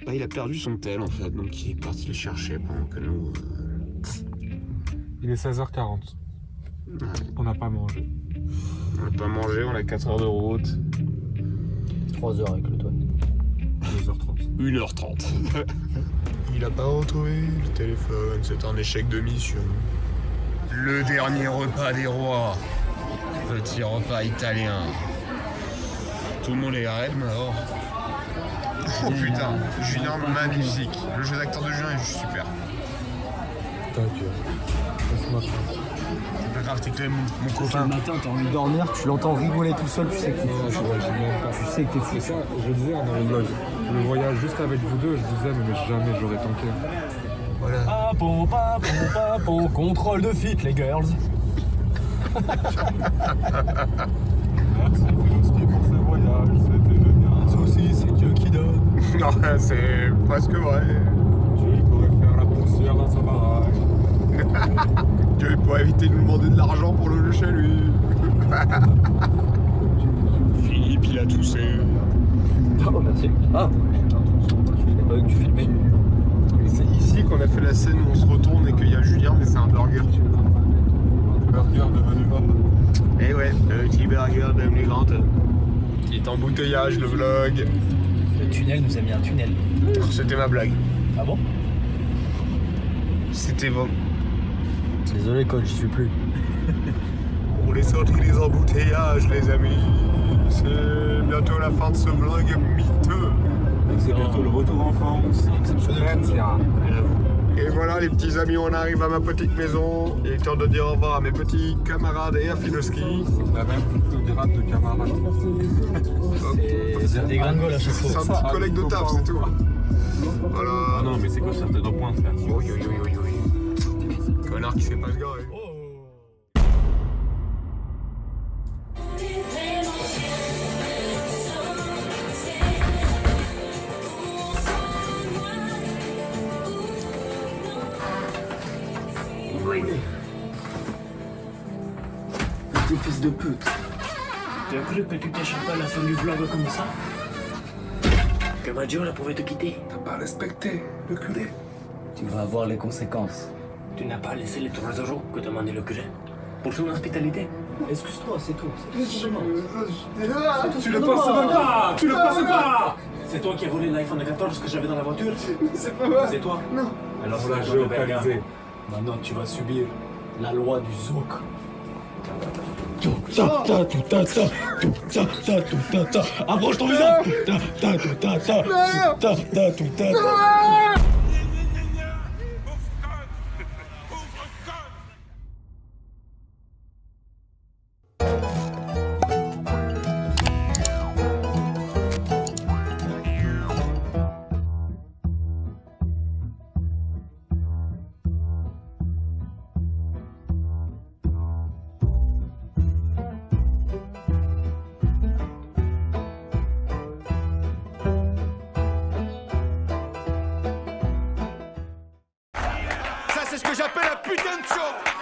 Bah, il a perdu son tel en fait, donc il est parti le chercher pendant que nous. Il est 16h40. Ouais. On n'a pas mangé. On n'a pas mangé, on a 4 heures de route. 3 heures avec le toit. 2h30. 1h30. Il a pas retrouvé le téléphone, c'est un échec de mission. Le dernier repas des rois. Petit repas italien. Tout le monde est raide, mais alors. Oh putain, Julien magnifique. Le jeu d'acteur de Julien est juste super. T'inquiète. Laisse-moi tranquille. C'est pas grave, t'es quand même mon Le copain. matin, t'as envie de dormir, tu l'entends rigoler tout seul, tu sais que t'es fou. Tu sais que t'es fou. C'est ça, je disais dans le vlog. Le voyage juste avec vous deux, je disais, mais jamais j'aurais tanké. Voilà. Papon, papon, papon, contrôle de fit, les girls. Merci Filoski pour ce voyage, c'était génial. Aussi, c'est Dieu qui donne. Non, c'est presque vrai. Dieu pourrait faire la poussière dans sa baraque. Dieu pourrait éviter de nous demander de l'argent pour le chez lui. Philippe, il a toussé. Oh, merci. Ah, je savais pas que tu filmais. Et c'est ici qu'on a fait la scène où on se retourne et qu'il y a Julien, mais c'est un burger. Burger devenu homme. Eh ouais, le petit burger devenu grand. Il est embouteillage, le vlog. Le tunnel nous a mis un tunnel. C'était ma blague. Ah bon? C'était bon. Désolé, coach, j'y suis plus. On est sorti des embouteillages, les amis. C'est bientôt la fin de ce vlog miteux. C'est bientôt le retour en force. Exceptionnel. Et voilà, les petits amis, on arrive à ma petite maison. Il est temps de dire au revoir à mes petits camarades et à Filoski. La même grade de camarade. C'est des gringoles à chaque C'est fois. un petit collègue de taf, c'est tout. Voilà. Ah non, mais c'est quoi ça tête au point, frère? Oui, oui, oui, oui, oui. Connard qui sait pas se garer. Petit fils de pute. Tu as cru que tu t'échappais à la fin du vlog comme ça? Que Maggiore pouvait te quitter? T'as pas respecté le curé. Tu vas avoir les conséquences. Tu n'as pas laissé les 3 euros que demandait le curé pour son hospitalité. Excuse-toi, c'est tout. Tu le passes même pas. Tu le passes pas. C'est toi qui as volé l'iPhone 14 que j'avais dans la voiture? C'est pas vrai. C'est toi? Non. Alors On l'a géolocalisé. maintenant tu vas subir la loi du zouk. Approche ton visage. Ça, c'est ce que j'appelle un putain de show.